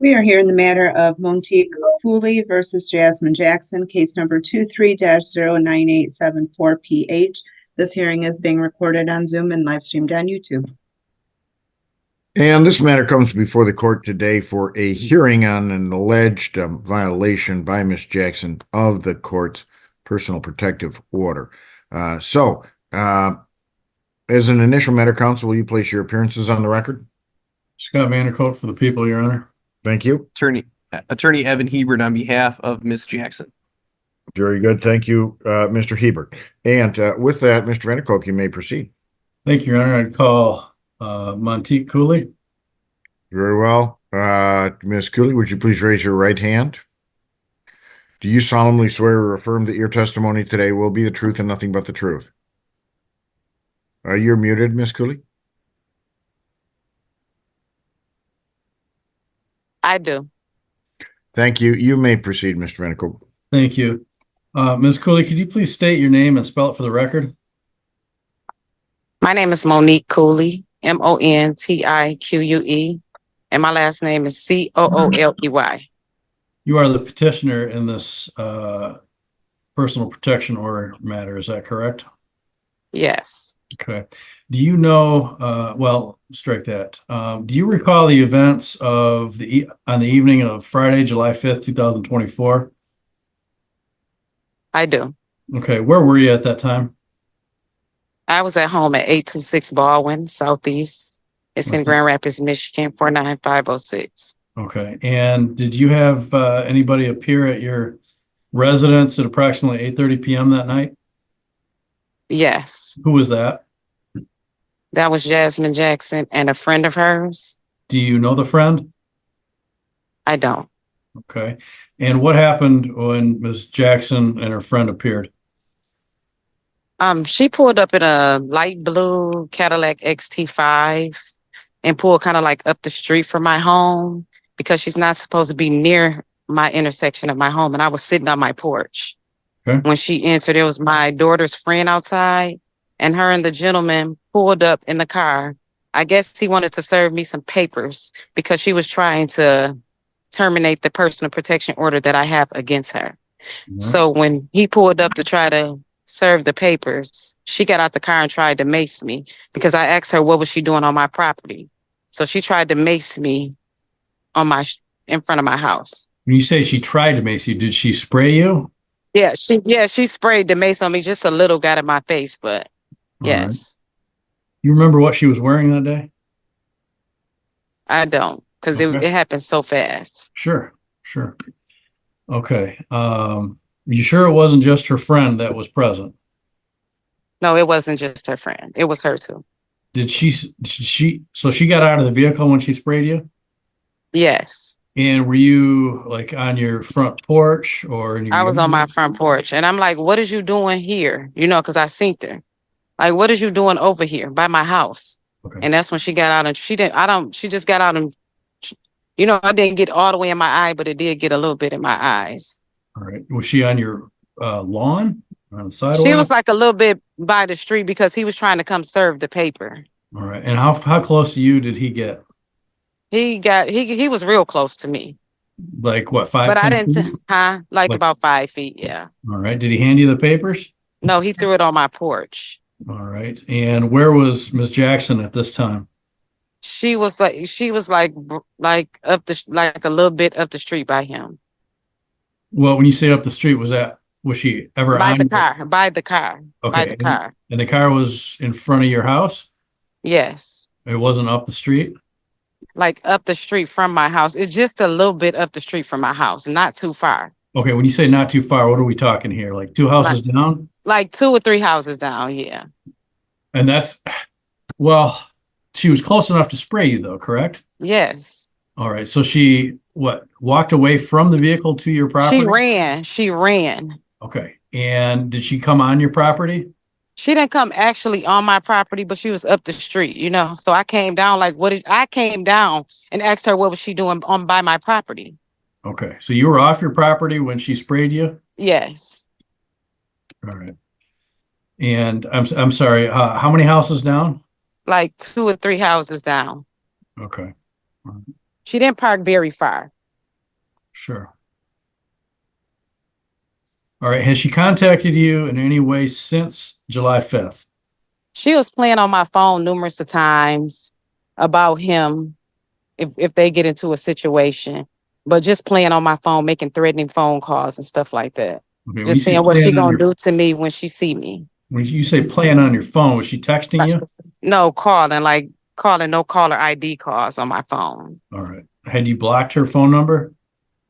We are here in the matter of Monique Cooley versus Jasmine Jackson, case number 23-09874PH. This hearing is being recorded on Zoom and live streamed on YouTube. And this matter comes before the court today for a hearing on an alleged violation by Ms. Jackson of the court's personal protective order. As an initial matter, counsel, will you place your appearances on the record? Scott Vandercoat for the people, Your Honor. Thank you. Attorney Evan Hebert on behalf of Ms. Jackson. Very good. Thank you, Mr. Hebert. And with that, Mr. Vandercoat, you may proceed. Thank you, Your Honor. I'd call Monique Cooley. Very well. Ms. Cooley, would you please raise your right hand? Do you solemnly swear or affirm that your testimony today will be the truth and nothing but the truth? You're muted, Ms. Cooley. I do. Thank you. You may proceed, Mr. Vandercoat. Thank you. Ms. Cooley, could you please state your name and spell it for the record? My name is Monique Cooley, Montique, and my last name is Cooley. You are the petitioner in this personal protection order matter, is that correct? Yes. Okay. Do you know, well, strike that. Do you recall the events of on the evening of Friday, July 5th, 2024? I do. Okay. Where were you at that time? I was at home at 826 Baldwin, Southeast. It's in Grand Rapids, Michigan, 49506. Okay. And did you have anybody appear at your residence at approximately 8:30 p.m. that night? Yes. Who was that? That was Jasmine Jackson and a friend of hers. Do you know the friend? I don't. Okay. And what happened when Ms. Jackson and her friend appeared? She pulled up in a light blue Cadillac XT5 and pulled kind of like up the street from my home because she's not supposed to be near my intersection of my home. And I was sitting on my porch. Okay. When she entered, it was my daughter's friend outside, and her and the gentleman pulled up in the car. I guess he wanted to serve me some papers because she was trying to terminate the personal protection order that I have against her. Mm-hmm. So when he pulled up to try to serve the papers, she got out the car and tried to mace me because I asked her what was she doing on my property. So she tried to mace me in front of my house. When you say she tried to mace you, did she spray you? Yeah, she sprayed the mace on me, just a little, got in my face, but yes. Right. You remember what she was wearing that day? I don't, because it happened so fast. Sure. Okay. You sure it wasn't just her friend that was present? No, it wasn't just her friend. It was her too. So she got out of the vehicle when she sprayed you? Yes. And were you like on your front porch or in your I was on my front porch, and I'm like, what is you doing here? You know, because I seen her. Like, what is you doing over here by my house? Okay. And that's when she got out, and she just got out, and you know, I didn't get all the way in my eye, but it did get a little bit in my eyes. All right. Was she on your lawn? On the sidewalk? She was like a little bit by the street because he was trying to come serve the paper. All right. And how close to you did he get? He was real close to me. Like what, 5 But 10 I didn't, feet? like about 5 feet, yeah. All right. Did he hand you the papers? No, he threw it on my porch. All right. And where was Ms. Jackson at this time? She was like up the, like a little bit up the street by him. Well, when you say up the street, was she ever by on the car? By the car. Okay. By the car. And the car was in front of your house? Yes. It wasn't up the street? Like up the street from my house. It's just a little bit up the street from my house, not too far. Okay, when you say not too far, what are we talking here? Like 2 houses down? Like 2 or 3 houses down, yeah. And well, she was close enough to spray you though, correct? Yes. All right, so she, walked away from the vehicle to your property? She ran. Okay, and did she come on your property? She didn't come actually on my property, but she was up the street, you know. So I came down I came down and asked her what was she doing by my property. Okay. So you were off your property when she sprayed you? Yes. All right. And I'm sorry, how many houses down? Like 2 or 3 houses down. Okay. She didn't park very far. Sure. All right. Has she contacted you in any way since July 5th? She was playing on my phone numerous of times about him if they get into a situation, but just playing on my phone, making threatening phone calls and stuff like that. Okay, when you Just say saying what she playing on gonna your, do to me when she see me. when you say playing on your phone, was she texting you? No, calling no caller ID calls on my phone. All right. Had you blocked her phone number?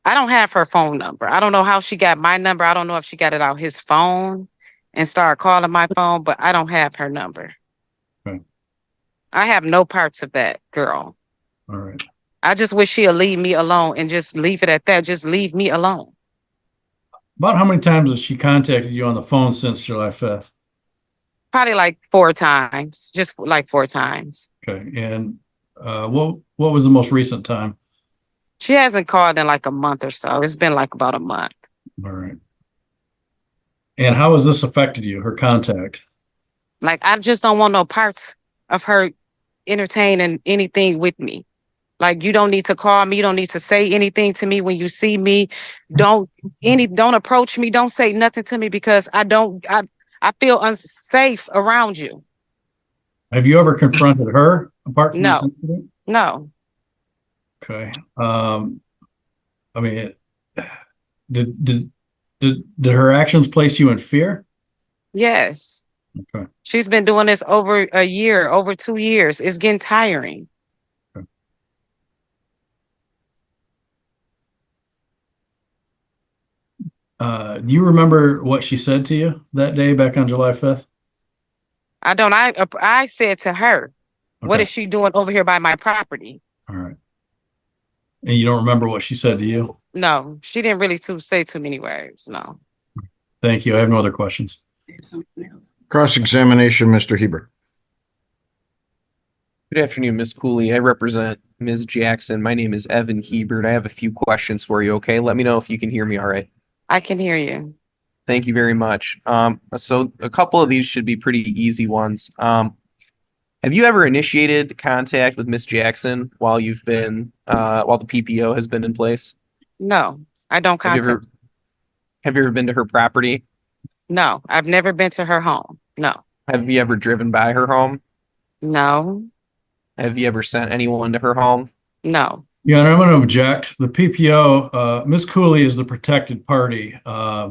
I don't have her phone number. I don't know how she got my number. I don't know if she got it out his phone and started calling my phone, but I don't have her number. Okay. I have no parts of that girl. All right. I just wish she'll leave me alone and just leave it at that. Just leave me alone. About how many times has she contacted you on the phone since July 5th? Probably like 4 times, just like 4 times. Okay. And what was the most recent time? She hasn't called in like a month or so. It's been like about a month. All right. And how has this affected you, her contact? Like, I just don't want no parts of her entertaining anything with me. Like, you don't need to call me. You don't need to say anything to me when you see me. Don't approach me. Don't say nothing to me because I feel unsafe around you. Have you ever confronted her apart from this No. incident? No. Okay. I mean, did her actions place you in fear? Yes. Okay. She's been doing this over a year, over 2 years. It's getting tiring. Okay. Do you remember what she said to you that day back on July 5th? I don't. I said to her, what Okay. is she doing over here by my property? All right. And you don't remember what she said to you? No, she didn't really say too many words. No. Thank you. I have no other questions. Cross-examination, Mr. Hebert. Good afternoon, Ms. Cooley. I represent Ms. Jackson. My name is Evan Hebert. I have a few questions for you, okay? Let me know if you can hear me all right. I can hear you. Thank you very much. So a couple of these should be pretty easy ones. Have you ever initiated contact with Ms. Jackson while you've been while the PPO has been in place? No, I don't Have you contact. ever been to her property? No, I've never been to her home. No. Have you ever driven by her home? No. Have you ever sent anyone to her home? No. Yeah, and I'm going to object. The PPO, Ms. Cooley is the protected party.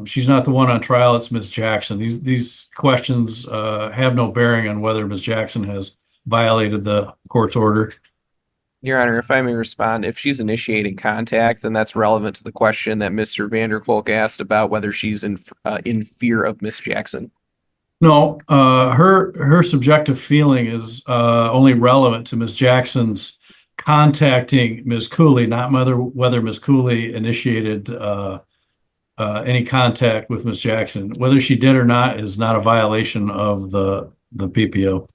She's not the one on trial. It's Ms. Jackson. These questions have no bearing on whether Ms. Jackson has violated the court's order. Your Honor, if I may respond, if she's initiating contact, then that's relevant to the question that Mr. Vanderkolk asked about whether she's in fear of Ms. Jackson. No, her subjective feeling is only relevant to Ms. Jackson's contacting Ms. Cooley, not whether Ms. Cooley initiated any contact with Ms. Jackson. Whether she did or not is not a violation of the PPO.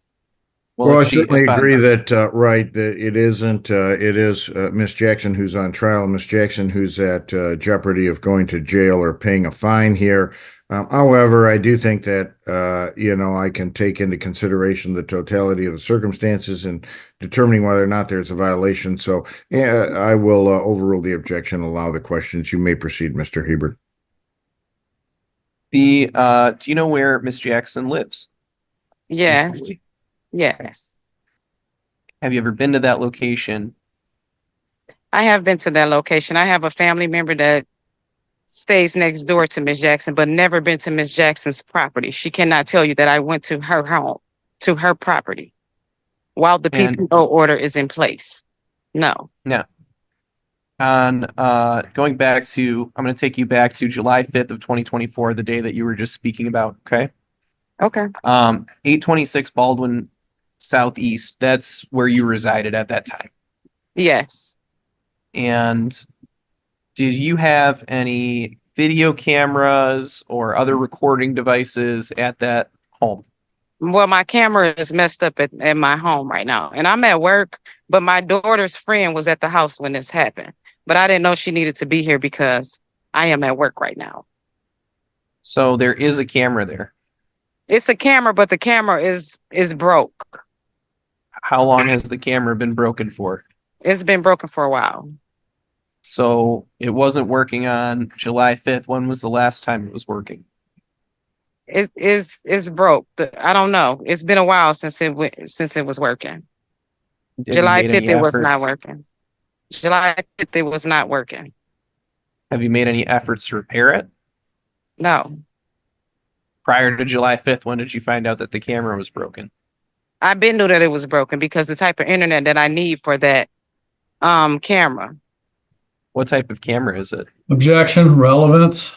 Well, I certainly agree that, right, that it isn't, it is Ms. Jackson who's on trial, Ms. Jackson who's at jeopardy of going to jail or paying a fine here. However, I do think that, I can take into consideration the totality of the circumstances in determining whether or not there's a violation. So yeah, I will overrule the objection, allow the questions. You may proceed, Mr. Hebert. Do you know where Ms. Jackson lives? Yes. Yes. Have you ever been to that location? I have been to that location. I have a family member that stays next door to Ms. Jackson, but never been to Ms. Jackson's property. She cannot tell you that I went to her home, to her property, while the PPO order is in place. No. No. On going back to, I'm going to take you back to July 5th of 2024, the day that you were just speaking about. Okay. Okay. 826 Baldwin Southeast. That's where you resided at that time. Yes. And did you have any video cameras or other recording devices at that home? Well, my camera is messed up at my home right now, and I'm at work, but my daughter's friend was at the house when this happened, but I didn't know she needed to be here because I am at work right now. So there is a camera there. It's a camera, but the camera is broke. How long has the camera been broken for? It's been broken for a while. So it wasn't working on July 5th. When was the last time it was working? It's broke. I don't know. It's been a while since it was working. Have you July made 5th, any it was not efforts? working. July 5th, it was not working. Have you made any efforts to repair it? No. Prior to July 5th, when did you find out that the camera was broken? I been knew that it was broken because the type of internet that I need for that camera. What type of camera is it? Objection, relevance.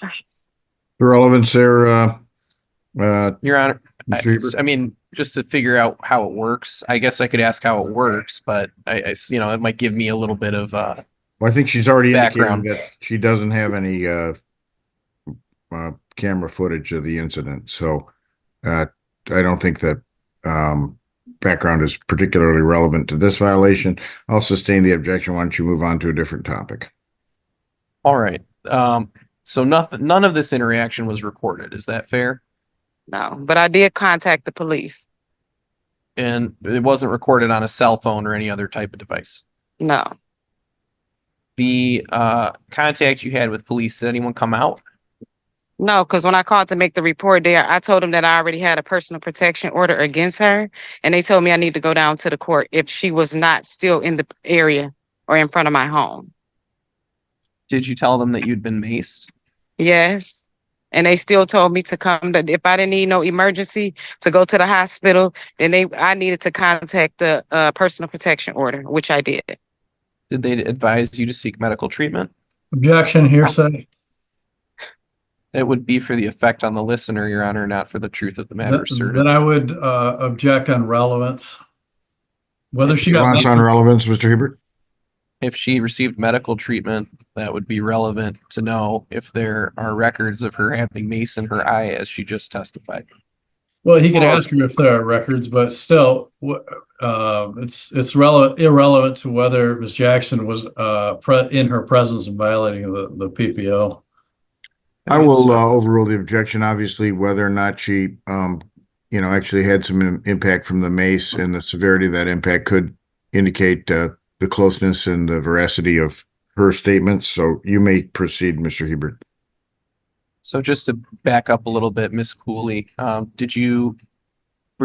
The relevance there, Your Honor, Mr. Hebert? I mean, just to figure out how it works, I guess I could ask how it works, but it might give me a little bit of Well, I think she's already background. indicated that she doesn't have any camera footage of the incident. So I don't think that background is particularly relevant to this violation. I'll sustain the objection. Why don't you move on to a different topic? All right. So none of this interaction was recorded. Is that fair? No, but I did contact the police. And it wasn't recorded on a cell phone or any other type of device. No. The contact you had with police, did anyone come out? No, because when I called to make the report there, I told them that I already had a personal protection order against her. And they told me I need to go down to the court if she was not still in the area or in front of my home. Did you tell them that you'd been maced? Yes. And they still told me to come, that if I didn't need no emergency to go to the hospital, then I needed to contact the personal protection order, which I did. Did they advise you to seek medical treatment? Objection, hearsay. It would be for the effect on the listener, Your Honor, not for the truth of the matter asserted. Then I would object on relevance. Whether she got Response on relevance, Mr. Hebert? If she received medical treatment, that would be relevant to know if there are records of her having mace in her eye, as she just testified. Well, he could ask her if there are records, but still, it's irrelevant to whether Ms. Jackson was in her presence and violating the PPO. I will overrule the objection. Obviously, whether or not she, actually had some impact from the mace and the severity of that impact could indicate the closeness and the veracity of her statements. So you may proceed, Mr. Hebert. So just to back up a little bit, Ms. Cooley, were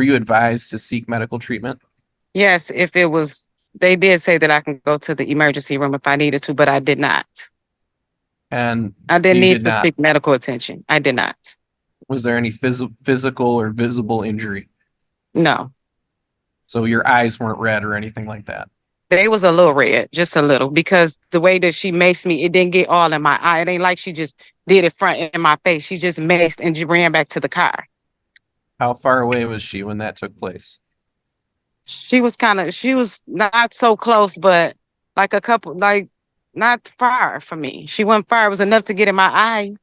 you advised to seek medical treatment? Yes, they did say that I can go to the emergency room if I needed to, but I did not. And I didn't you need did to not. seek medical attention. I did not. Was there any physical or visible injury? No. So your eyes weren't red or anything like that? They was a little red, just a little, because the way that she maced me, it didn't get all in my eye. It ain't like she just did it front in my face. She just maced and ran back to the car. How far away was she when that took place? She was not so close, but not far from me. She wasn't far. It was enough to get in my eye.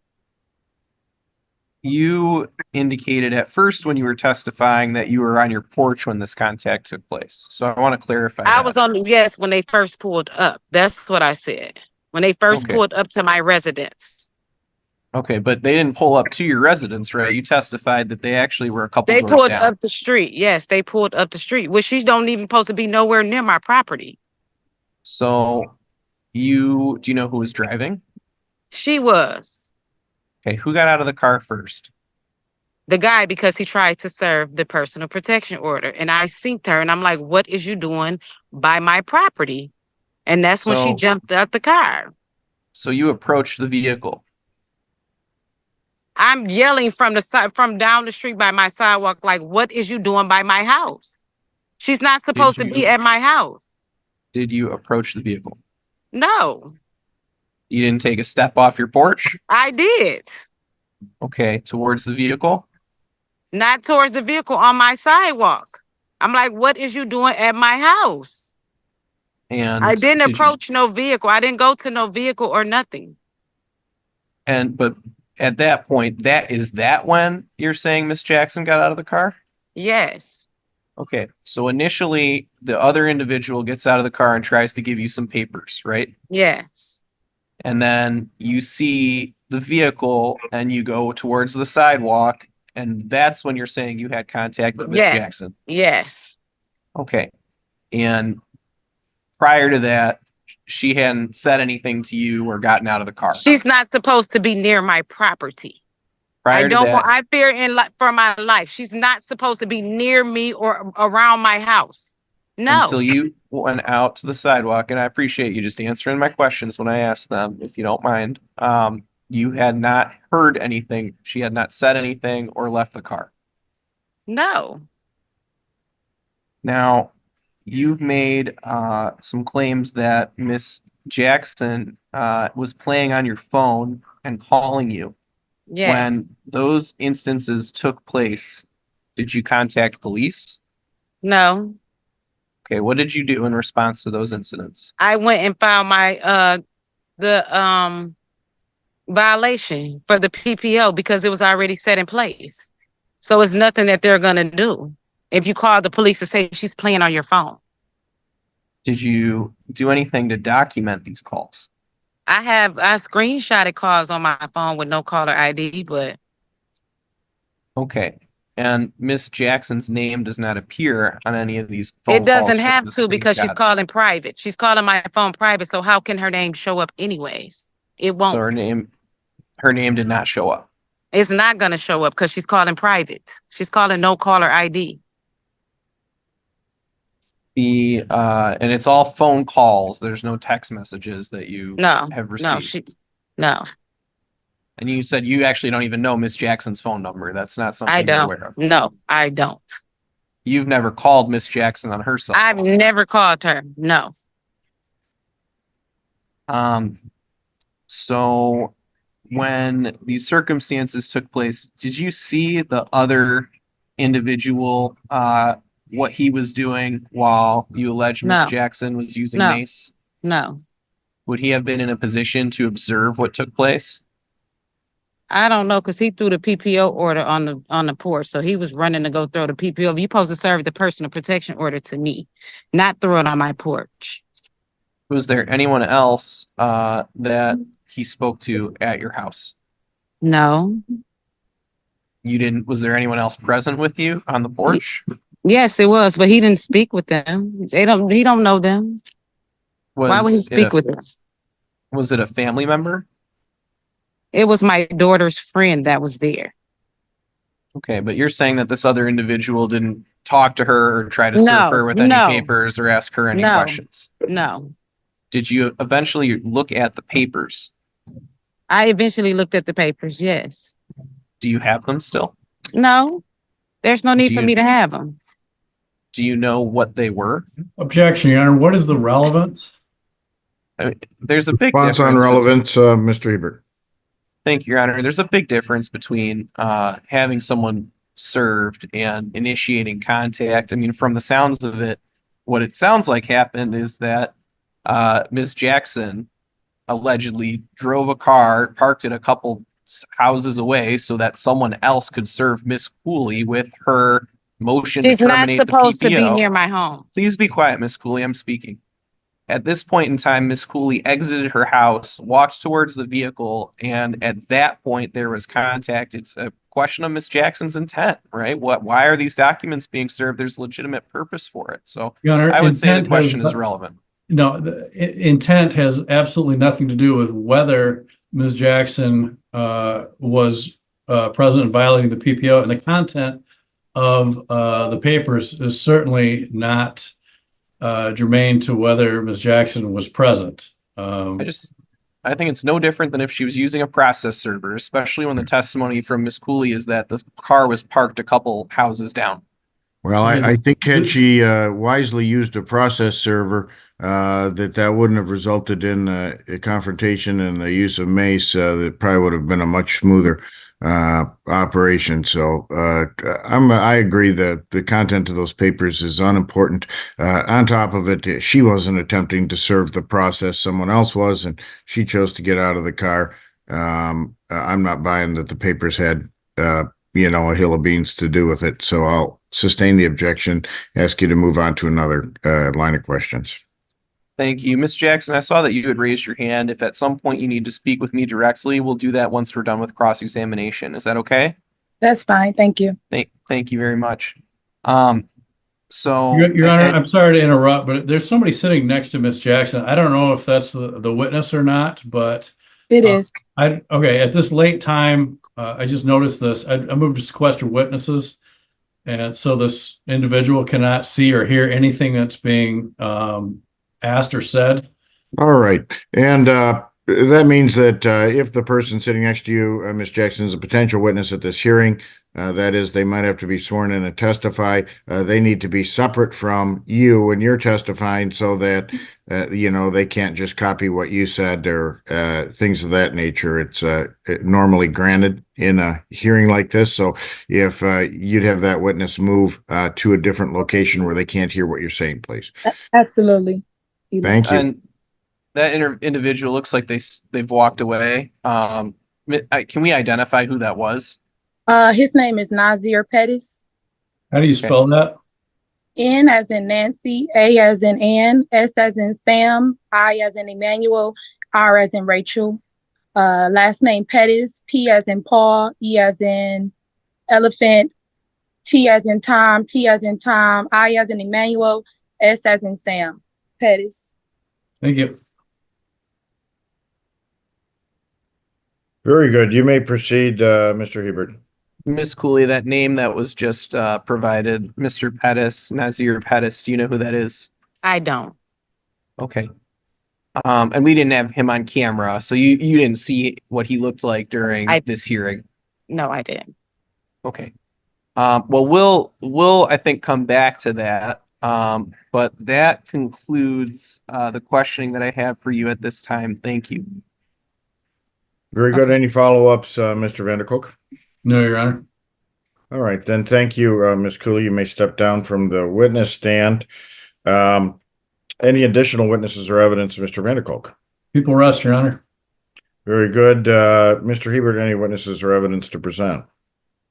You indicated at first when you were testifying that you were on your porch when this contact took place. So I want to clarify I that. was yes, when they first pulled up. That's what I said. When they first pulled up to my residence. Okay, but they didn't pull up to your residence, right? You testified that they actually were a couple They doors pulled down. up the street. Yes, they pulled up the street, which she's don't even supposed to be nowhere near my property. So do you know who was driving? She was. Okay, who got out of the car first? The guy, because he tried to serve the personal protection order. And I synced her and I'm like, what is you doing by my property? And that's when she jumped out the car. So you approached the vehicle. I'm yelling from down the street by my sidewalk, like, what is you doing by my house? She's not supposed to be at my house. Did you approach the vehicle? No. You didn't take a step off your porch? I did. Okay, towards the vehicle? Not towards the vehicle, on my sidewalk. I'm like, what is you doing at my house? And I didn't approach no vehicle. I didn't go to no vehicle or nothing. But at that point, that when you're saying Miss Jackson got out of the car? Yes. Okay, so initially the other individual gets out of the car and tries to give you some papers, right? Yes. And then you see the vehicle and you go towards the sidewalk, and that's when you're saying you had contact with Miss Jackson. Yes. Okay. And prior to that, she hadn't said anything to you or gotten out of the car. She's not supposed to be near my property. Prior to that, I fear for my life. She's not supposed to be near me or around my house. No. until you went out to the sidewalk, and I appreciate you just answering my questions when I asked them, if you don't mind. You had not heard anything. She had not said anything or left the car. No. Now, you've made some claims that Miss Jackson was playing on your phone and calling you. Yes. When those instances took place, did you contact police? No. Okay, what did you do in response to those incidents? I went and filed my the violation for the PPO because it was already set in place. So it's nothing that they're gonna do if you call the police to say she's playing on your phone. Did you do anything to document these calls? I screenshotted calls on my phone with no caller ID, but Okay. And Miss Jackson's name does not appear on any of these phone calls. it doesn't from have the to because she's screenshots. calling private. She's calling my phone private, so how can her name show up anyways? It won't. So her name did not show up. It's not gonna show up because she's calling private. She's calling no caller ID. And it's all phone calls. There's no text messages that you No, have no, received. no. And you said you actually don't even know Miss Jackson's phone number. That's not something I you're don't. aware of. No, I don't. You've never called Miss Jackson on her cell I've phone. never called her. No. So when these circumstances took place, did you see the other individual, what he was doing while you allege Miss No. Jackson was using No. mace? No. Would he have been in a position to observe what took place? I don't know because he threw the PPO order on the porch. So he was running to go throw the PPO. You're supposed to serve the personal protection order to me, not throw it on my porch. Was there anyone else that he spoke to at your house? No. You didn't, was there anyone else present with you on the porch? Yes, it was, but he didn't speak with them. He don't know them. Why would he speak with them? Was it a family member? It was my daughter's friend that was there. Okay, but you're saying that this other individual didn't talk to her or try to serve No, her with any no. papers or ask her any No. questions? No. Did you eventually look at the papers? I eventually looked at the papers, yes. Do you have them still? No, there's no need Do for you- me to have them. Do you know what they were? Objection, Your Honor. What is the relevance? I mean, there's a big Response on difference. relevance, Mr. Hebert. Thank you, Your Honor. There's a big difference between having someone served and initiating contact. I mean, from the sounds of it, what it sounds like happened is that Ms. Jackson allegedly drove a car, parked it a couple houses away so that someone else could serve Miss Cooley with her motion She's to not terminate supposed the to PPO. be near my home. Please be quiet, Miss Cooley. I'm speaking. At this point in time, Miss Cooley exited her house, walked towards the vehicle, and at that point there was contact. It's a question of Miss Jackson's intent, right? Why are these documents being served? There's legitimate purpose for it. So Your Honor, I would say the intent question has- is relevant. No, intent has absolutely nothing to do with whether Ms. Jackson was present in violating the PPO, and the content of the papers is certainly not germane to whether Ms. Jackson was present. I think it's no different than if she was using a process server, especially when the testimony from Miss Cooley is that the car was parked a couple houses down. Well, I think had she wisely used a process server, that wouldn't have resulted in a confrontation and the use of mace. That probably would have been a much smoother operation. So I agree that the content of those papers is unimportant. On top of it, she wasn't attempting to serve the process; someone else was, and she chose to get out of the car. I'm not buying that the papers had a hill of beans to do with it. So I'll sustain the objection, ask you to move on to another line of questions. Thank you. Ms. Jackson, I saw that you had raised your hand. If at some point you need to speak with me directly, we'll do that once we're done with cross-examination. Is that okay? That's fine. Thank you. Thank you very much. So, Your Honor, and- I'm sorry to interrupt, but there's somebody sitting next to Miss Jackson. I don't know if that's the witness or not, but It is. okay, at this late time, I just noticed this. I moved to sequester witnesses. And so this individual cannot see or hear anything that's being asked or said. All right. And that means that if the person sitting next to you, Ms. Jackson, is a potential witness at this hearing, that is, they might have to be sworn in and testify. They need to be separate from you when you're testifying so that, they can't just copy what you said or things of that nature. It's normally granted in a hearing like this. So if you'd have that witness move to a different location where they can't hear what you're saying, please. Absolutely. Thank you. and that individual looks like they've walked away. Can we identify who that was? His name is Nazir Pettis. How do you spell that? N as in Nancy, A as in Ann, S as in Sam, I as in Emmanuel, R as in Rachel. Last name Pettis, P as in Paul, E as in elephant, T as in Tom, T as in Tom, I as in Emmanuel, S as in Sam. Pettis. Thank you. Very good. You may proceed, Mr. Hebert. Miss Cooley, that name that was just provided, Mr. Pettis, Nazir Pettis, do you know who that is? I don't. Okay. And we didn't have him on camera, so you didn't see what he looked like during this hearing. No, I didn't. Okay. Well, we'll I think come back to that. But that concludes the questioning that I have for you at this time. Thank you. Very good. Any follow-ups, Mr. Vanderkolk? No, Your Honor. All right, then. Thank you, Ms. Cooley. You may step down from the witness stand. Any additional witnesses or evidence, Mr. Vanderkolk? People rest, Your Honor. Very good. Mr. Hebert, any witnesses or evidence to present?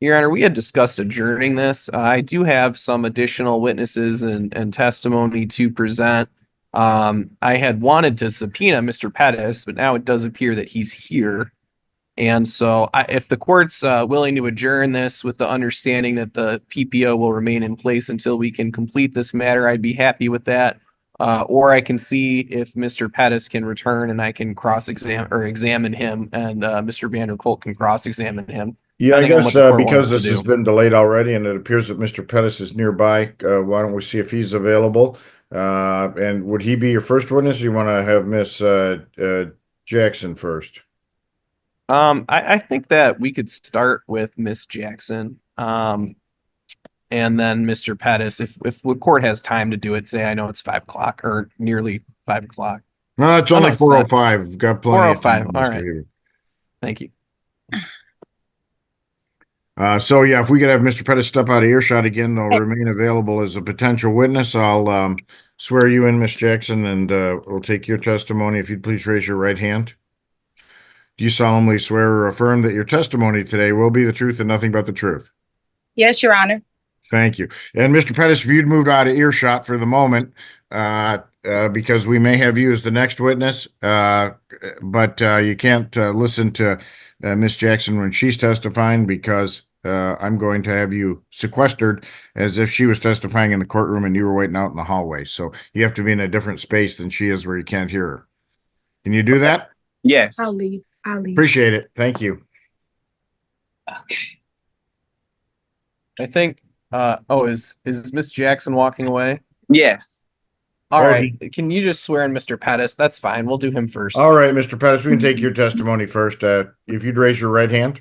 Your Honor, we had discussed adjourning this. I do have some additional witnesses and testimony to present. I had wanted to subpoena Mr. Pettis, but now it does appear that he's here. And so if the court's willing to adjourn this with the understanding that the PPO will remain in place until we can complete this matter, I'd be happy with that. Or I can see if Mr. Pettis can return and I can examine him, and Mr. Vanderkolk can cross-examine him. Yeah, I Depending on guess what the court because wants to this has do. been delayed already and it appears that Mr. Pettis is nearby, why don't we see if he's available? And would he be your first witness, or you want to have Miss Jackson first? I think that we could start with Miss Jackson, and then Mr. Pettis, if the court has time to do it today. I know it's 5 o'clock or nearly 5 o'clock. No, it's only it's not. 4:05. We've got plenty of time. 4:05. All Mr. right. Hebert. Thank you. So yeah, if we could have Mr. Pettis step out of earshot again, they'll remain available as a potential witness. I'll swear you in, Miss Jackson, and we'll take your testimony. If you'd please raise your right hand. Do you solemnly swear or affirm that your testimony today will be the truth and nothing but the truth? Yes, Your Honor. Thank you. And Mr. Pettis, if you'd moved out of earshot for the moment, because we may have you as the next witness, but you can't listen to Miss Jackson when she's testifying, because I'm going to have you sequestered as if she was testifying in the courtroom and you were waiting out in the hallway. So you have to be in a different space than she is where you can't hear her. Can you do that? Yes. I'll leave. Appreciate it. Thank you. I think. Is Miss Jackson walking away? Yes. All Oh, right. Can you just swear in Mr. Pettis? That's fine. We'll do him first. All right, Mr. Pettis, we can take your testimony first. If you'd raise your right hand.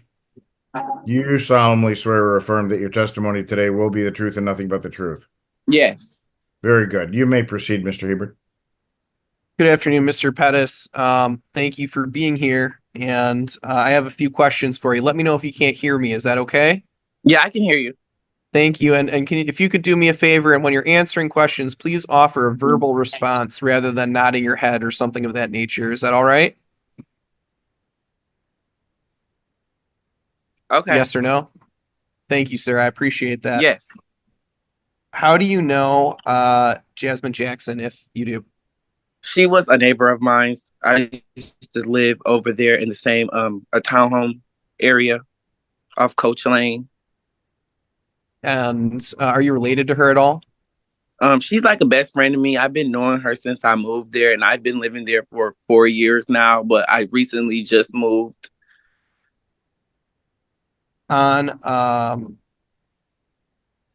You solemnly swear or affirm that your testimony today will be the truth and nothing but the truth. Yes. Very good. You may proceed, Mr. Hebert. Good afternoon, Mr. Pettis. Thank you for being here. And I have a few questions for you. Let me know if you can't hear me. Is that okay? Yeah, I can hear you. Thank you. And if you could do me a favor, and when you're answering questions, please offer a verbal response rather than nodding your head or something of that nature. Is that all right? Okay. Yes or no? Thank you, sir. I appreciate that. Yes. How do you know Jasmine Jackson, if you do? She was a neighbor of mine. I used to live over there in the same a townhome area off Coach Lane. And are you related to her at all? She's like a best friend to me. I've been knowing her since I moved there, and I've been living there for 4 years now, but I recently just moved.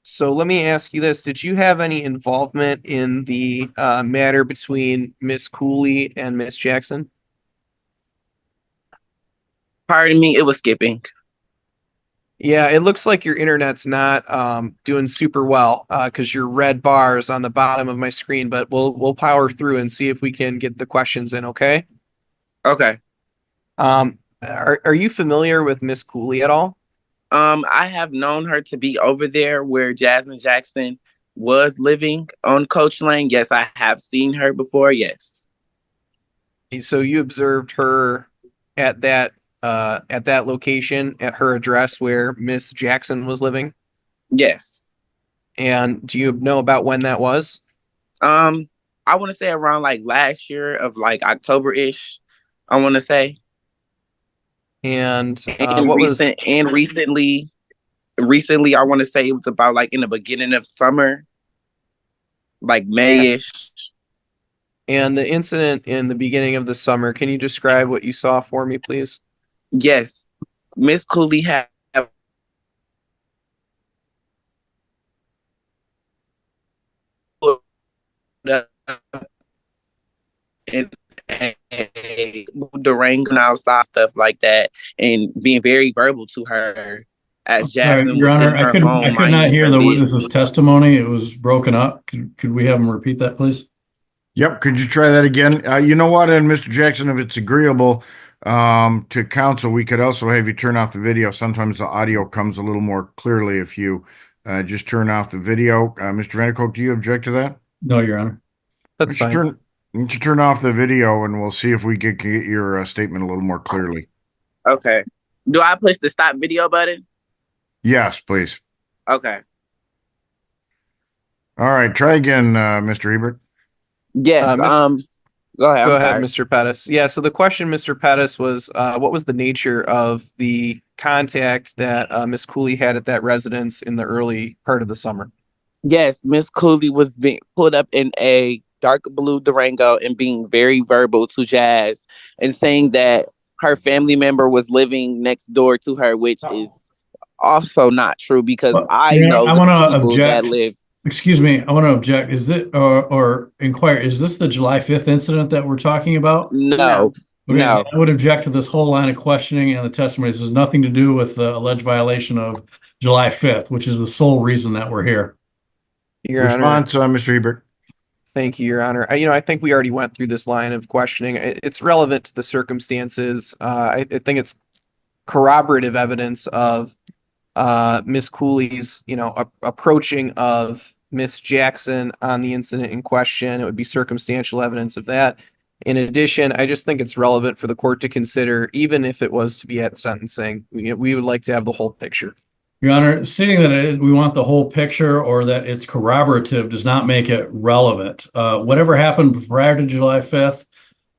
So let me ask you this. Did you have any involvement in the matter between Miss Cooley and Miss Jackson? Pardon me, it was skipping. Yeah, it looks like your internet's not doing super well because your red bar is on the bottom of my screen, but we'll power through and see if we can get the questions in, okay? Okay. Are you familiar with Miss Cooley at all? I have known her to be over there where Jasmine Jackson was living on Coach Lane. Yes, I have seen her before, yes. So you observed her at that location, at her address where Miss Jackson was living? Yes. And do you know about when that was? I want to say around like last year of like October-ish, I want to say. And recently, I want to say it was about like in the beginning of summer, like May-ish. And the incident in the beginning of the summer, can you describe what you saw for me, please? Yes. Miss Cooley had and Durango outside, stuff like that, and being very verbal to her as Jasmine Your was Honor, in her I could home. not hear the witness's testimony. It was broken up. Could we have him repeat that, please? Yep. Could you try that again? You know what? And Mr. Jackson, if it's agreeable to counsel, we could also have you turn off the video. Sometimes the audio comes a little more clearly if you just turn off the video. Mr. Vanderkolk, do you object to that? No, Your Honor. That's fine. Turn off the video and we'll see if we can get your statement a little more clearly. Okay. Do I push the stop video button? Yes, please. Okay. All right. Try again, Mr. Ebert. Yes. Go ahead. Go ahead, Mr. Pettis. Yeah, so the question, Mr. Pettis, was what was the nature of the contact that Miss Cooley had at that residence in the early part of the summer? Yes, Miss Cooley was being pulled up in a dark blue Durango and being very verbal to Jazz and saying that her family member was living next door to her, which is also not true because I know I want to people object. that live. Excuse me, I want to object. Is it or inquire? Is this the July 5th incident that we're talking about? No. Okay, No. I would object to this whole line of questioning and the testimony. This has nothing to do with the alleged violation of July 5th, which is the sole reason that we're here. Your Response, Honor. Mr. Ebert. Thank you, Your Honor. I think we already went through this line of questioning. It's relevant to the circumstances. I think it's corroborative evidence of Miss Cooley's, approaching of Miss Jackson on the incident in question. It would be circumstantial evidence of that. In addition, I just think it's relevant for the court to consider, even if it was to be at sentencing. We would like to have the whole picture. Your Honor, stating that we want the whole picture or that it's corroborative does not make it relevant. Whatever happened prior to July 5th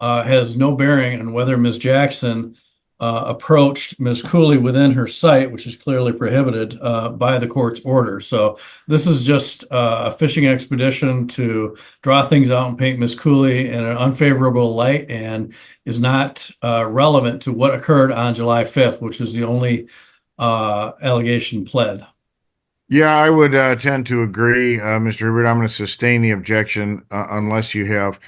has no bearing on whether Ms. Jackson approached Ms. Cooley within her site, which is clearly prohibited by the court's order. So this is just a fishing expedition to draw things out and paint Ms. Cooley in an unfavorable light and is not relevant to what occurred on July 5th, which is the only allegation pled. Yeah, I would tend to agree, Mr. Ebert. I'm going to sustain the objection unless you have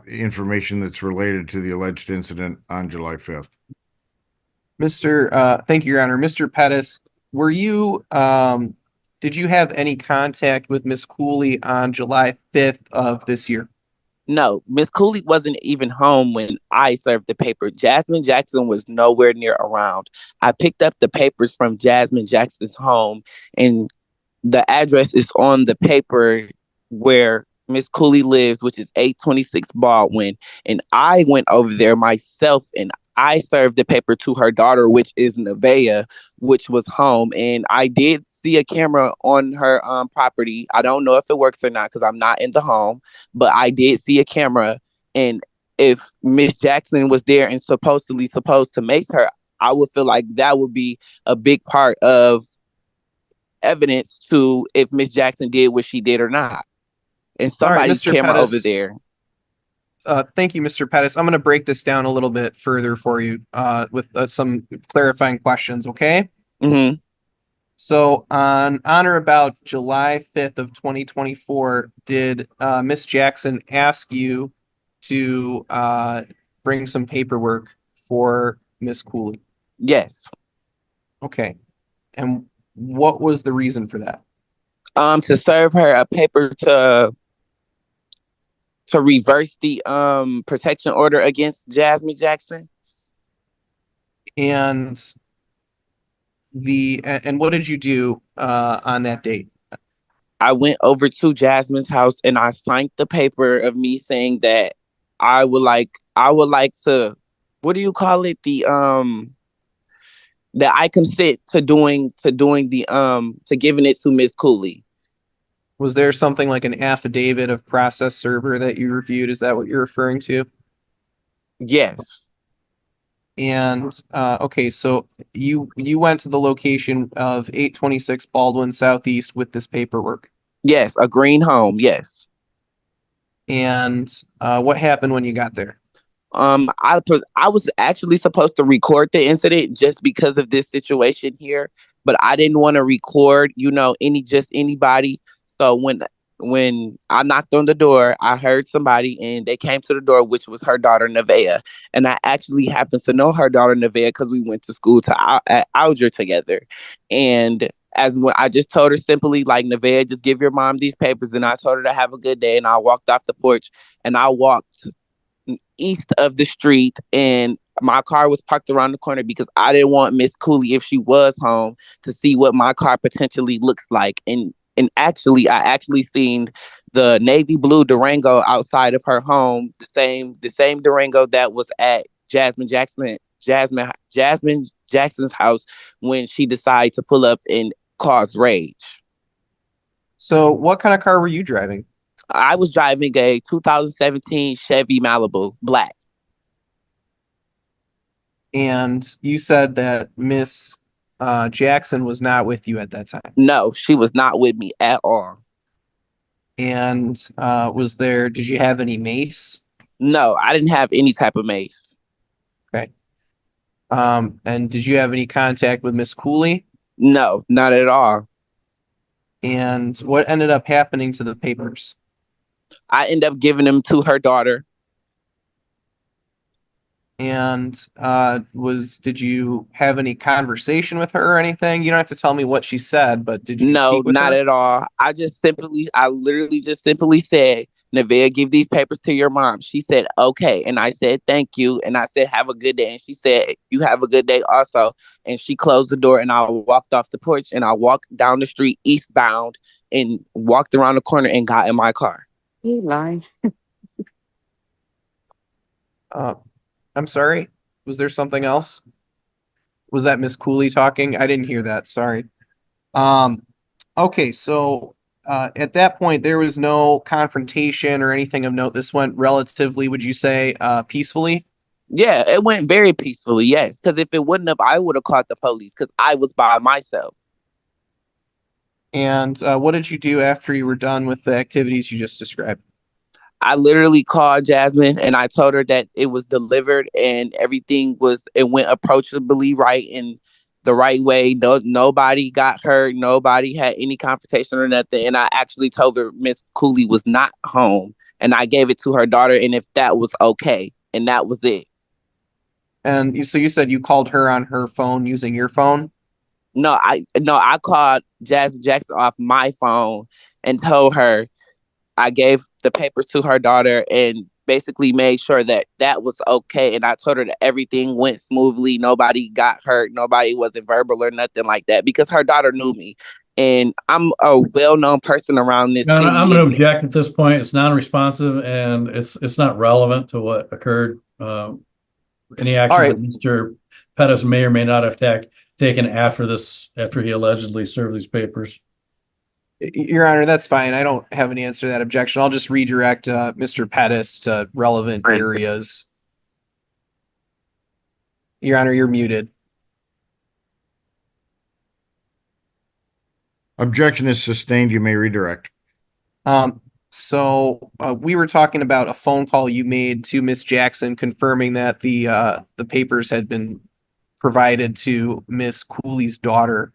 information that's related to the alleged incident on July 5th. Thank you, Your Honor. Mr. Pettis, did you have any contact with Miss Cooley on July 5th of this year? No, Miss Cooley wasn't even home when I served the paper. Jasmine Jackson was nowhere near around. I picked up the papers from Jasmine Jackson's home, and the address is on the paper where Miss Cooley lives, which is 826 Baldwin. And I went over there myself, and I served the paper to her daughter, which is Nevaeh, which was home. And I did see a camera on her property. I don't know if it works or not because I'm not in the home, but I did see a camera. And if Miss Jackson was there and supposedly supposed to mace her, I would feel like that would be a big part of evidence to if Miss Jackson did what she did or not. and All right, somebody's Mr. camera over Pettis. there. Thank you, Mr. Pettis. I'm going to break this down a little bit further for you with some clarifying questions, okay? Hmm. So on or about July 5th of 2024, did Miss Jackson ask you to bring some paperwork for Miss Cooley? Yes. Okay. And what was the reason for that? To serve her a paper to reverse the protection order against Jasmine Jackson. And what did you do on that date? I went over to Jasmine's house and I signed the paper of me saying that I would like to, what do you call it? That I consent to giving it to Miss Cooley. Was there something like an affidavit of process server that you reviewed? Is that what you're referring to? Yes. And okay, so you went to the location of 826 Baldwin Southeast with this paperwork. Yes, a green home. Yes. And what happened when you got there? I was actually supposed to record the incident just because of this situation here, but I didn't want to record, anybody. So when I knocked on the door, I heard somebody and they came to the door, which was her daughter Nevaeh. And I actually happened to know her daughter Nevaeh because we went to school at Alger together. And when I just told her simply, like, Nevaeh, just give your mom these papers, and I told her to have a good day. And I walked off the porch and I walked east of the street, and my car was parked around the corner because I didn't want Miss Cooley, if she was home, to see what my car potentially looks like. And actually, I actually seen the navy blue Durango outside of her home, the same Durango that was at Jasmine Jackson's house when she decided to pull up and cause rage. So what kind of car were you driving? I was driving a 2017 Chevy Malibu, black. And you said that Miss Jackson was not with you at that time. No, she was not with me at all. And did you have any mace? No, I didn't have any type of mace. Okay. And did you have any contact with Miss Cooley? No, not at all. And what ended up happening to the papers? I ended up giving them to her daughter. And did you have any conversation with her or anything? You don't have to tell me what she said, but did you No, speak with not her? at all. I literally just simply said, Nevaeh, give these papers to your mom. She said, okay. And I said, thank you. And I said, have a good day. And she said, you have a good day also. And she closed the door and I walked off the porch and I walked down the street eastbound and walked around the corner and got in my car. You lying. I'm sorry. Was there something else? Was that Miss Cooley talking? I didn't hear that. Sorry. Okay, so at that point, there was no confrontation or anything of note. This went relatively, would you say, peacefully? Yeah, it went very peacefully, yes. Because if it wouldn't have, I would have called the police because I was by myself. And what did you do after you were done with the activities you just described? I literally called Jasmine and I told her that it was delivered and it went approachably right in the right way. Nobody got hurt. Nobody had any confrontation or nothing. And I actually told her Miss Cooley was not home and I gave it to her daughter. And if that was okay, and that was it. And so you said you called her on her phone using your phone? No, I called Jasmine Jackson off my phone and told her I gave the papers to her daughter and basically made sure that that was okay. And I told her that everything went smoothly. Nobody got hurt. Nobody wasn't verbal or nothing like that because her daughter knew me. And I'm a well-known person around this No, city. I'm going to object at this point. It's non-responsive and it's not relevant to what occurred. Any actions right. that Mr. Pettis may or may not have taken after he allegedly served these papers. Your Honor, that's fine. I don't have any answer to that objection. I'll just redirect Mr. Pettis to relevant areas. Your Honor, you're muted. Objection is sustained. You may redirect. So we were talking about a phone call you made to Miss Jackson confirming that the papers had been provided to Miss Cooley's daughter.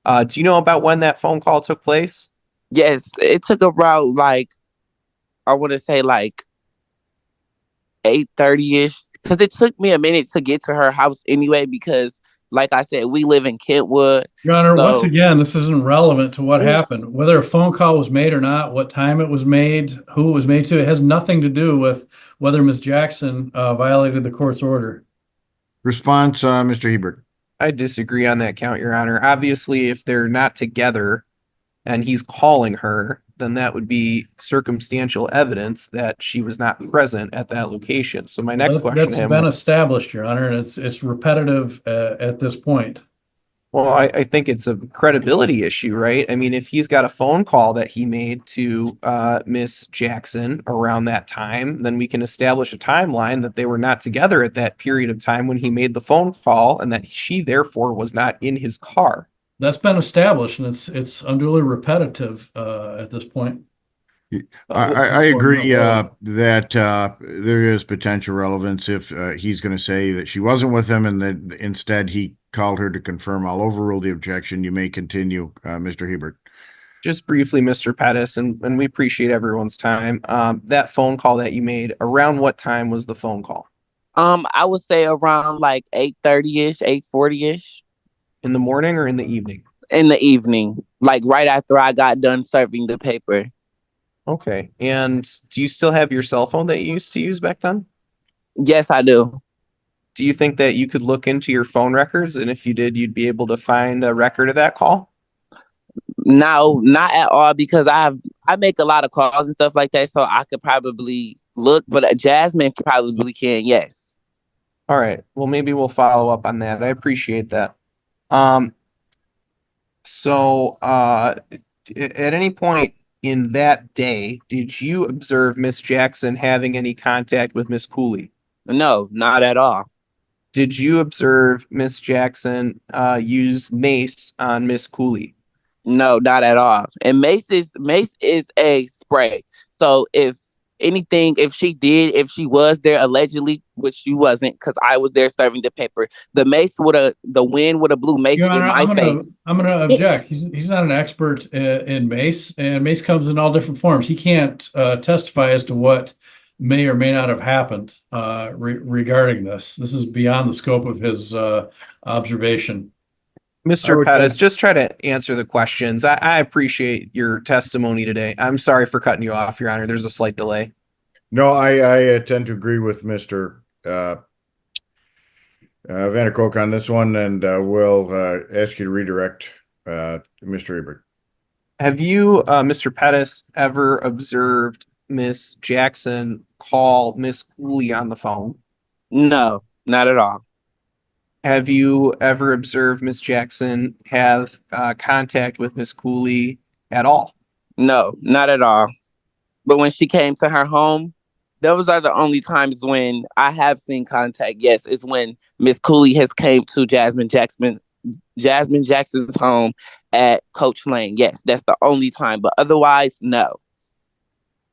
Do you know about when that phone call took place? Yes, it took around like, I want to say like 8:30ish, because it took me a minute to get to her house anyway, because like I said, we live in Kentwood. Your Honor, once So again, this isn't relevant to what Yes. happened. Whether a phone call was made or not, what time it was made, who it was made to, it has nothing to do with whether Ms. Jackson violated the court's order. Response, Mr. Hebert. I disagree on that count, Your Honor. Obviously, if they're not together and he's calling her, then that would be circumstantial evidence that she was not present at that location. So my next question That's to him, been established, Your Honor, and it's repetitive at this point. well, I think it's a credibility issue, right? I mean, if he's got a phone call that he made to Miss Jackson around that time, then we can establish a timeline that they were not together at that period of time when he made the phone call, and that she therefore was not in his car. That's been established, and it's unduly repetitive at this point. I agree that there is potential relevance if he's going to say that she wasn't with him and that instead he called her to confirm. I'll overrule the objection. You may continue, Mr. Hebert. Just briefly, Mr. Pettis, and we appreciate everyone's time. That phone call that you made, around what time was the phone call? I would say around like 8:30ish, 8:40ish. In the morning or in the evening? In the evening, like right after I got done serving the paper. Okay. And do you still have your cell phone that you used to use back then? Yes, I do. Do you think that you could look into your phone records, and if you did, you'd be able to find a record of that call? No, not at all, because I make a lot of calls and stuff like that, so I could probably look, but Jasmine probably can, yes. All right. Well, maybe we'll follow up on that. I appreciate that. So at any point in that day, did you observe Miss Jackson having any contact with Miss Cooley? No, not at all. Did you observe Miss Jackson use mace on Miss Cooley? No, not at all. And mace is a spray. So if anything, if she was there allegedly, which she wasn't, because I was there serving the paper, the wind would have blew mace Your in Honor, my face. I'm gonna object. He's not an expert in mace, and mace comes in all different forms. He can't testify as to what may or may not have happened regarding this. This is beyond the scope of his observation. Mr. Pettis, just try to answer the questions. I appreciate your testimony today. I'm sorry for cutting you off, Your Honor. There's a slight delay. No, I tend to agree with Mr. Vanderkolk on this one, and we'll ask you to redirect Mr. Ebert. Have you, Mr. Pettis, ever observed Miss Jackson call Miss Cooley on the phone? No, not at all. Have you ever observed Miss Jackson have contact with Miss Cooley at all? No, not at all. But when she came to her home, those are the only times when I have seen contact. Yes, is when Miss Cooley has came to Jasmine Jackson's home at Coach Lane. Yes, that's the only time. But otherwise, no.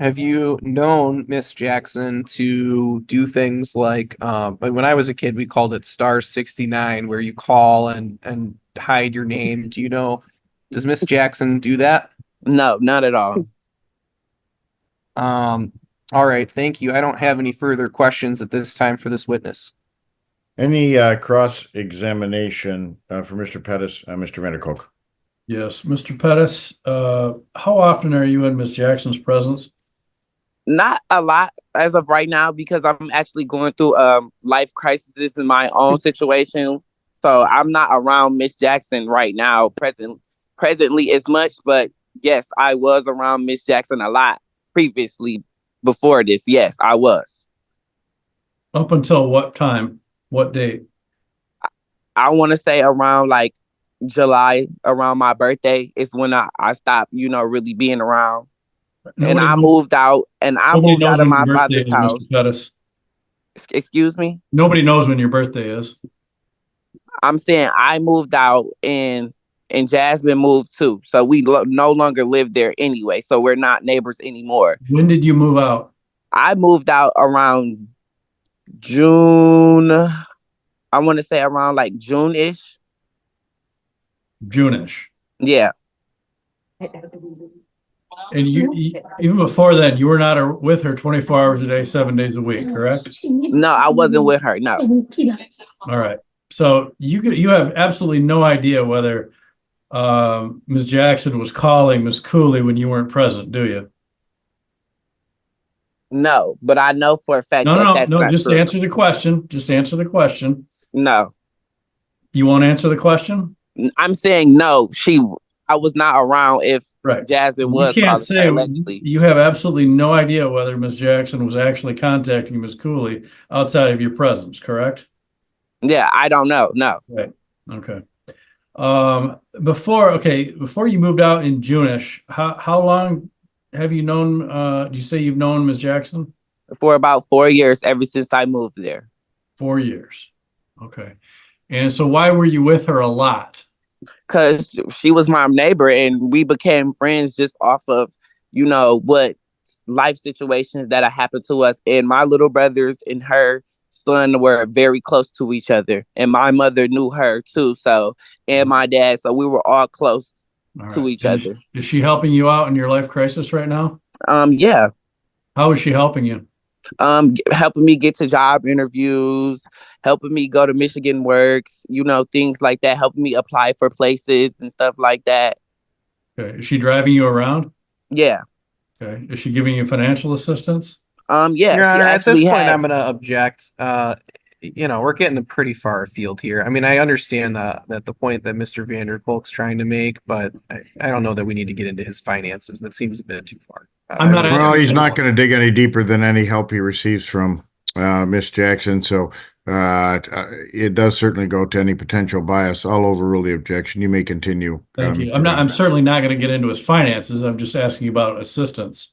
Have you known Miss Jackson to do things like when I was a kid, we called it star 69, where you call and hide your name? Do you know, does Miss Jackson do that? No, not at all. All right, thank you. I don't have any further questions at this time for this witness. Any cross-examination for Mr. Pettis, Mr. Vanderkolk? Yes, Mr. Pettis, how often are you in Miss Jackson's presence? Not a lot as of right now, because I'm actually going through life crises in my own situation. So I'm not around Miss Jackson right now, presently as much. But yes, I was around Miss Jackson a lot previously before this. Yes, I was. Up until what time? What date? I want to say around like July, around my birthday is when I stopped, really being around. And I moved out of my father's house. Mr. Pettis. Excuse me? Nobody knows when your birthday is. I'm saying I moved out in and Jasmine moved too. So we no longer live there anyway. So we're not neighbors anymore. When did you move out? I moved out around June. I want to say around like June-ish. June-ish. Yeah. And you even before then, you were not with her 24 hours a day, 7 days a week, correct? No, I wasn't with her. No. All right. So you have absolutely no idea whether Ms. Jackson was calling Ms. Cooley when you weren't present, do you? No, but I know for a fact that's no. not Just true. answer the question. Just answer the question. No. You won't answer the question? I'm saying no. I was not around if Right. Jasmine was. You can't say allegedly. You have absolutely no idea whether Ms. Jackson was actually contacting Ms. Cooley outside of your presence, correct? Yeah, I don't know. No. Right. Okay. Before you moved out in June-ish, how long have you known, did you say you've known Ms. Jackson? For about 4 years, ever since I moved there. 4 years. Okay. And so why were you with her a lot? Because she was my neighbor and we became friends just off of, what life situations that happened to us. And my little brothers and her son were very close to each other. And my mother knew her too. So, and my dad. So we were all close to each other. Is she helping you out in your life crisis right now? Yeah. How is she helping you? Helping me get to job interviews, helping me go to Michigan Works, things like that, helping me apply for places and stuff like that. Okay. Is she driving you around? Yeah. Okay. Is she giving you financial assistance? Yeah. Your Honor, at this point, has. I'm going to object. We're getting pretty far afield here. I mean, I understand that the point that Mr. Vanderkolk's trying to make, but I don't know that we need to get into his finances. That seems a bit too far. I'm not asking. Well, he's not going to dig any deeper than any help he receives from Miss Jackson. So it does certainly go to any potential bias. I'll overrule the objection. You may continue. Thank you. I'm certainly not going to get into his finances. I'm just asking about assistance.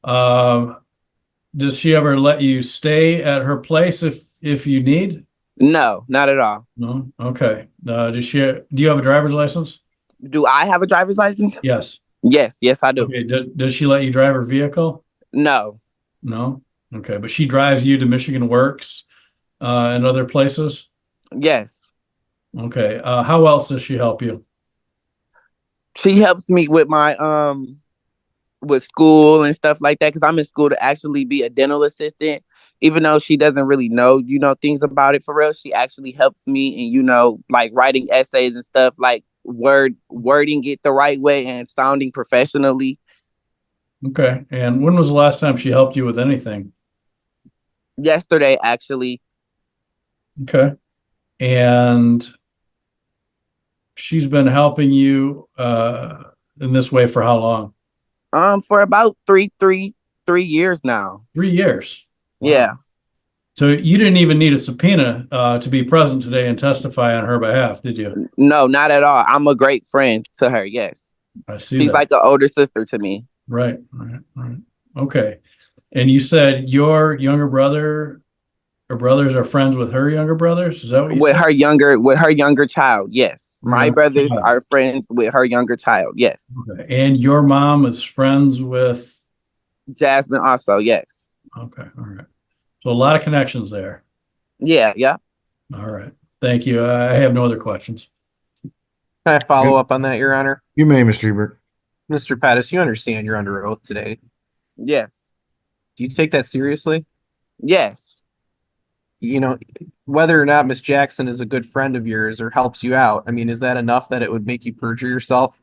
Does she ever let you stay at her place if you need? No, not at all. No. Okay. Do you have a driver's license? Do I have a driver's license? Yes. Yes, I do. Okay. Does she let you drive her vehicle? No. No. Okay. But she drives you to Michigan Works and other places? Yes. Okay. How else does she help you? She helps me with my with school and stuff like that, because I'm in school to actually be a dental assistant. Even though she doesn't really know, things about it for real, she actually helps me and, like writing essays and stuff, like wording it the right way and sounding professionally. Okay. And when was the last time she helped you with anything? Yesterday, actually. Okay. And she's been helping you in this way for how long? For about three years now. 3 years. Wow. Yeah. So you didn't even need a subpoena to be present today and testify on her behalf, did you? No, not at all. I'm a great friend to her. Yes. I see. She's that. like an older sister to me. Right. Okay. And you said your younger brother or brothers are friends with her younger brothers? Is that what you said? With her younger child, yes. My brothers child. are friends with her younger child, yes. Okay. And your mom is friends with Jasmine also, yes. Okay. All right. So a lot of connections there. Yeah. All right. Thank you. I have no other questions. Can I follow up on that, Your Honor? You may, Mr. Hebert. Mr. Pettis, you understand you're under oath today. Yes. Do you take that seriously? Yes. Whether or not Miss Jackson is a good friend of yours or helps you out, I mean, is that enough that it would make you perjure yourself?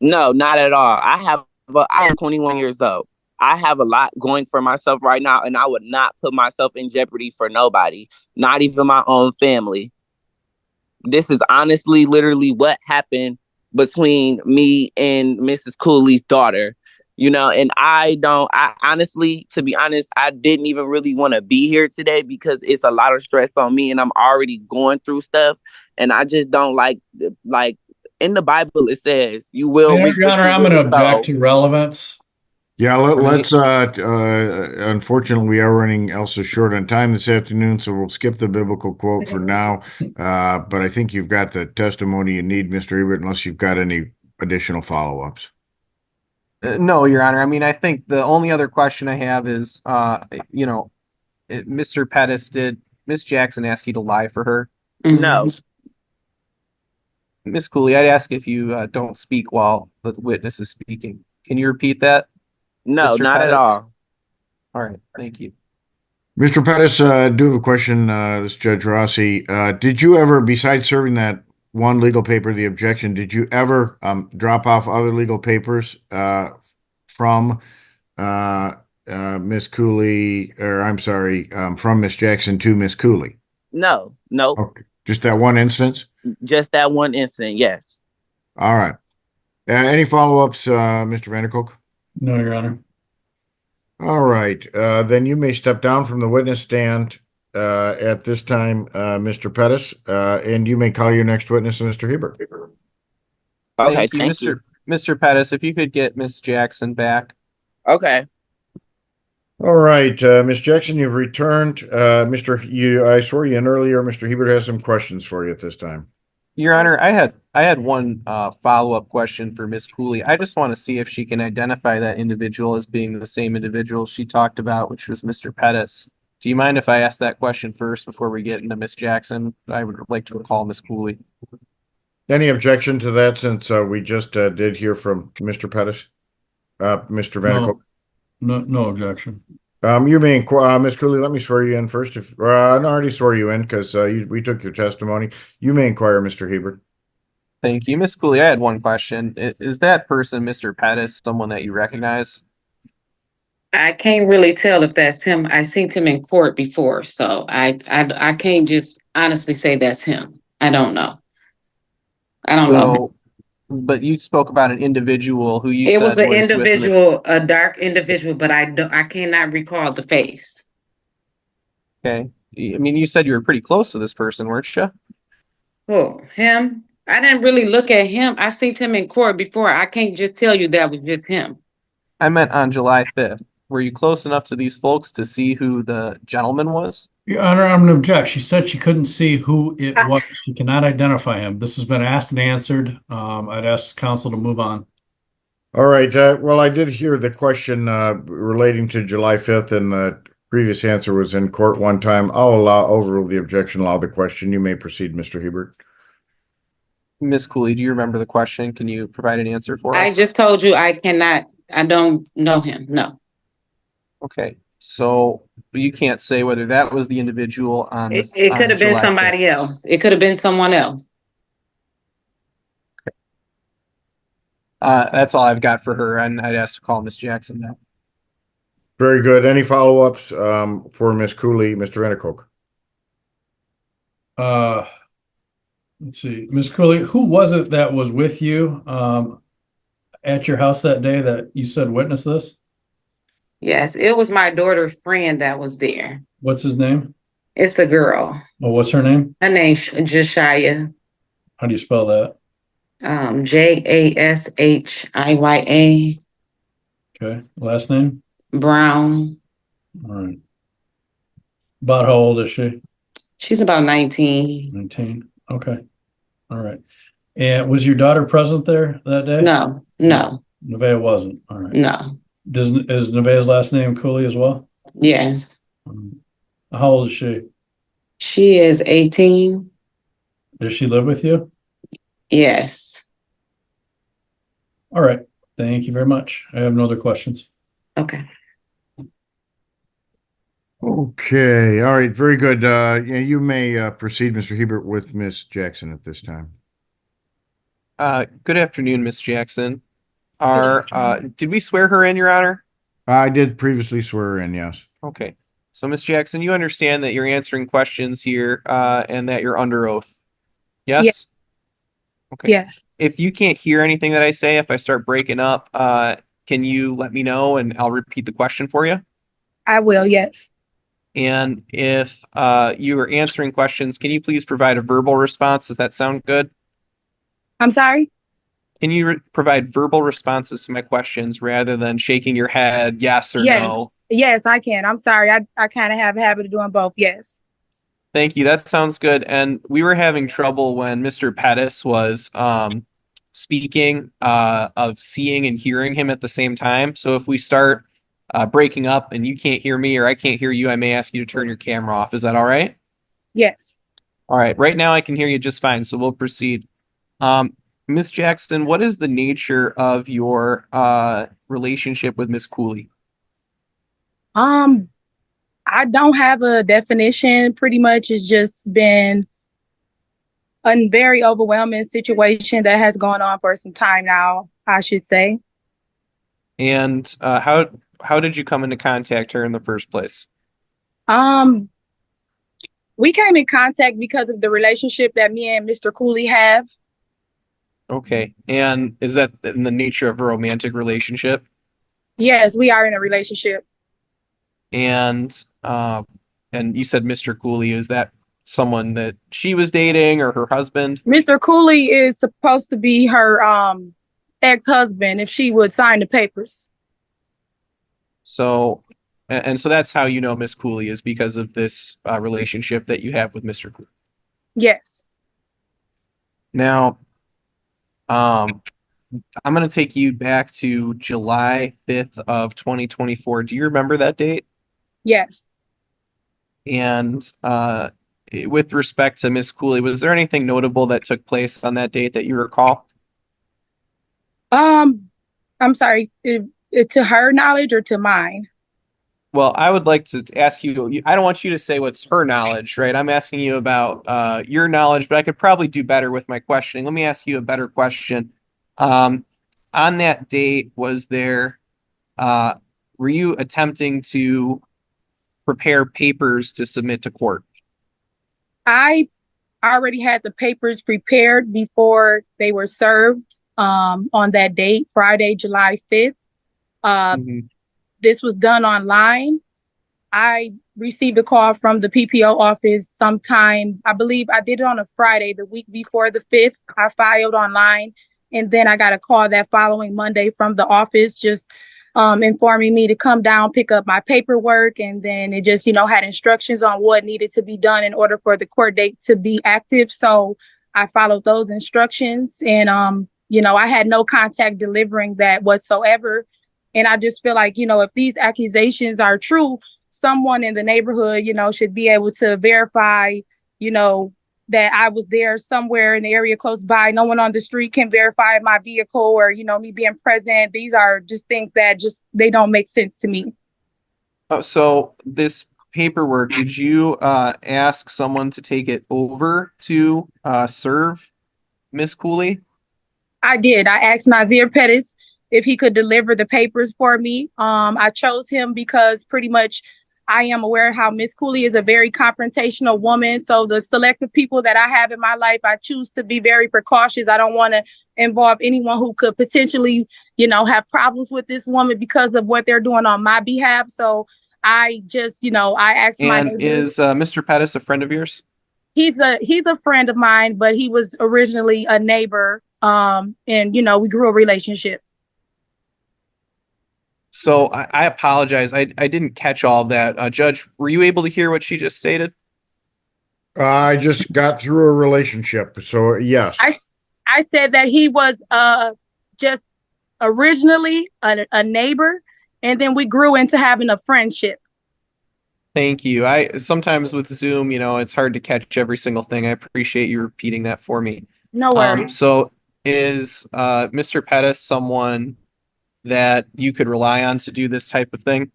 No, not at all. I am 21 years old. I have a lot going for myself right now, and I would not put myself in jeopardy for nobody, not even my own family. This is honestly, literally what happened between me and Mrs. Cooley's daughter, and I honestly, to be honest, I didn't even really want to be here today because it's a lot of stress on me and I'm already going through stuff. And I just don't like in the Bible, it says you will. Your Honor, I'm going to object to relevance. Yeah, Right. unfortunately, we are running also short on time this afternoon, so we'll skip the biblical quote for now. But I think you've got the testimony you need, Mr. Ebert, unless you've got any additional follow-ups. No, Your Honor. I mean, I think the only other question I have is, Mr. Pettis, did Miss Jackson ask you to lie for her? No, Miss Cooley, I'd ask if you don't speak while the witness is speaking. Can you repeat that? no, Mr. not at Pettis? all. All right, thank you. Mr. Pettis, I do have a question, this is Judge Rossi. Did you ever, besides serving that one legal paper, the objection, did you ever drop off other legal papers from Miss Cooley, or I'm sorry, from Miss Jackson to Miss Cooley? No, nope. Okay, just that one instance? Just that one incident, yes. All right. Any follow-ups, Mr. Vanderkolk? No, Your Honor. All right, then you may step down from the witness stand at this time, Mr. Pettis, and you may call your next witness, Mr. Hebert. Okay, Thank you, Mr. Pettis. If you could get Miss Jackson back. Okay. All right, Miss Jackson, you've returned. I swore you in earlier. Mr. Hebert has some questions for you at this time. Your Honor, I had one follow-up question for Miss Cooley. I just want to see if she can identify that individual as being the same individual she talked about, which was Mr. Pettis. Do you mind if I ask that question first before we get into Miss Jackson? I would like to recall Miss Cooley. Any objection to that, since we just did hear from Mr. Pettis? Mr. Vanderkolk? No objection. You may inquire, Ms. Cooley, let me swear you in first. If I already swore you in because we took your testimony. You may inquire, Mr. Hebert. Thank you. Miss Cooley, I had one question. Is that person, Mr. Pettis, someone that you recognize? I can't really tell if that's him. I seen him in court before, so I can't just honestly say that's him. I don't know. I don't know. But you spoke about an individual who you It said was an with Miss- individual, a dark individual, but I cannot recall the face. Okay. I mean, you said you were pretty close to this person, weren't you? Oh, him? I didn't really look at him. I seen him in court before. I can't just tell you that was just him. I meant on July 5th. Were you close enough to these folks to see who the gentleman was? Your Honor, I'm going to object. She said she couldn't see who it was. She cannot identify him. This has been asked and answered. I'd ask counsel to move on. All right. Well, I did hear the question relating to July 5th, and the previous answer was in court one time. I'll overrule the objection, allow the question. You may proceed, Mr. Hebert. Miss Cooley, do you remember the question? Can you provide an answer for us? I just told you I don't know him. No. Okay. So you can't say whether that was the individual on It could have been July 5th. somebody else. It could have been someone else. That's all I've got for her, and I'd ask to call Miss Jackson now. Very good. Any follow-ups for Miss Cooley, Mr. Vanderkolk? Let's see. Ms. Cooley, who was it that was with you at your house that day that you said witnessed this? Yes, it was my daughter's friend that was there. What's his name? It's a girl. Well, what's her name? Her name's Jashia. How do you spell that? Jashia. Okay. Last name? Brown. All right. About how old is she? She's about 19. 19. Okay. All right. And was your daughter present there that day? No. Nevaeh wasn't. All right. No. Is Nevaeh's last name Cooley as well? Yes. How old is she? She is 18. Does she live with you? Yes. All right. Thank you very much. I have no other questions. Okay. Okay. All right. Very good. Yeah, you may proceed, Mr. Hebert, with Miss Jackson at this time. Good afternoon, Miss Jackson. Did we swear her in, Your Honor? I did previously swear her in, yes. Okay. So, Miss Jackson, you understand that you're answering questions here and that you're under oath. Yes? Yes. Okay. Yes. If you can't hear anything that I say, if I start breaking up, can you let me know and I'll repeat the question for you? I will. Yes. And if you are answering questions, can you please provide a verbal response? Does that sound good? I'm sorry. can you provide verbal responses to my questions rather than shaking your head yes or Yes. no? Yes, I can. I'm sorry. I kind of have a habit of doing both. Yes. Thank you. That sounds good. And we were having trouble when Mr. Pettis was speaking of seeing and hearing him at the same time. So if we start breaking up and you can't hear me or I can't hear you, I may ask you to turn your camera off. Is that all right? Yes. All right. Right now I can hear you just fine. So we'll proceed. Miss Jackson, what is the nature of your relationship with Miss Cooley? I don't have a definition. Pretty much it's just been a very overwhelming situation that has gone on for some time now, I should say. And how did you come into contact her in the first place? We came in contact because of the relationship that me and Mr. Cooley have. Okay. And is that in the nature of a romantic relationship? Yes, we are in a relationship. And you said Mr. Cooley, is that someone that she was dating or her husband? Mr. Cooley is supposed to be her ex-husband if she would sign the papers. So so that's how you know Miss Cooley, is because of this relationship that you have with Mr. Cooley. Yes. Now, I'm going to take you back to July 5th of 2024. Do you remember that date? Yes. And with respect to Miss Cooley, was there anything notable that took place on that date that you recall? I'm sorry, to her knowledge or to mine? Well, I would like to ask you, I don't want you to say what's her knowledge, right? I'm asking you about your knowledge, but I could probably do better with my questioning. Let me ask you a better question. On that date, was there, were you attempting to prepare papers to submit to court? I already had the papers prepared before they were served on that date, Friday, July 5th. This was done online. I received a call from the PPO office sometime, I believe I did it on a Friday, the week before the 5th. I filed online, and then I got a call that following Monday from the office just informing me to come down, pick up my paperwork, and then it just, had instructions on what needed to be done in order for the court date to be active. So I followed those instructions, and I had no contact delivering that whatsoever. And I just feel like, if these accusations are true, someone in the neighborhood, should be able to verify, that I was there somewhere in the area close by. No one on the street can verify my vehicle or, me being present. These are just things that they don't make sense to me. Oh, so this paperwork, did you ask someone to take it over to serve Miss Cooley? I did. I asked Nazir Pettis if he could deliver the papers for me. I chose him because pretty much I am aware how Miss Cooley is a very confrontational woman. So the selective people that I have in my life, I choose to be very precautious. I don't want to involve anyone who could potentially, have problems with this woman because of what they're doing on my behalf. So I just, I asked my neighbors. Is Mr. Pettis a friend of yours? He's a friend of mine, but he was originally a neighbor. And, we grew a relationship. So I apologize. I didn't catch all that. Judge, were you able to hear what she just stated? I just got through a relationship, so yes. I said that he was just originally a neighbor, and then we grew into having a friendship. Thank you. Sometimes with Zoom, it's hard to catch every single thing. I appreciate you repeating that for me. No worries. So is Mr. Pettis someone that you could rely on to do this type of thing?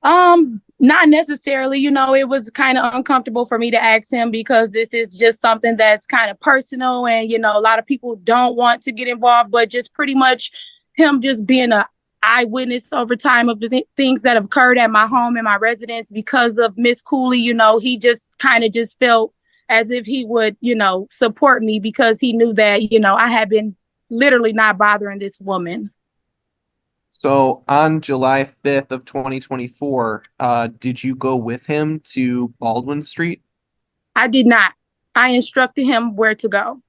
Not necessarily. It was kind of uncomfortable for me to ask him because this is just something that's kind of personal, and a lot of people don't want to get involved, but just pretty much him just being a eyewitness over time of the things that have occurred at my home and my residence because of Miss Cooley. He just kind of just felt as if he would, support me because he knew that, I had been literally not bothering this woman. So on July 5th of 2024, did you go with him to Baldwin Street? I did not. I instructed him where to go.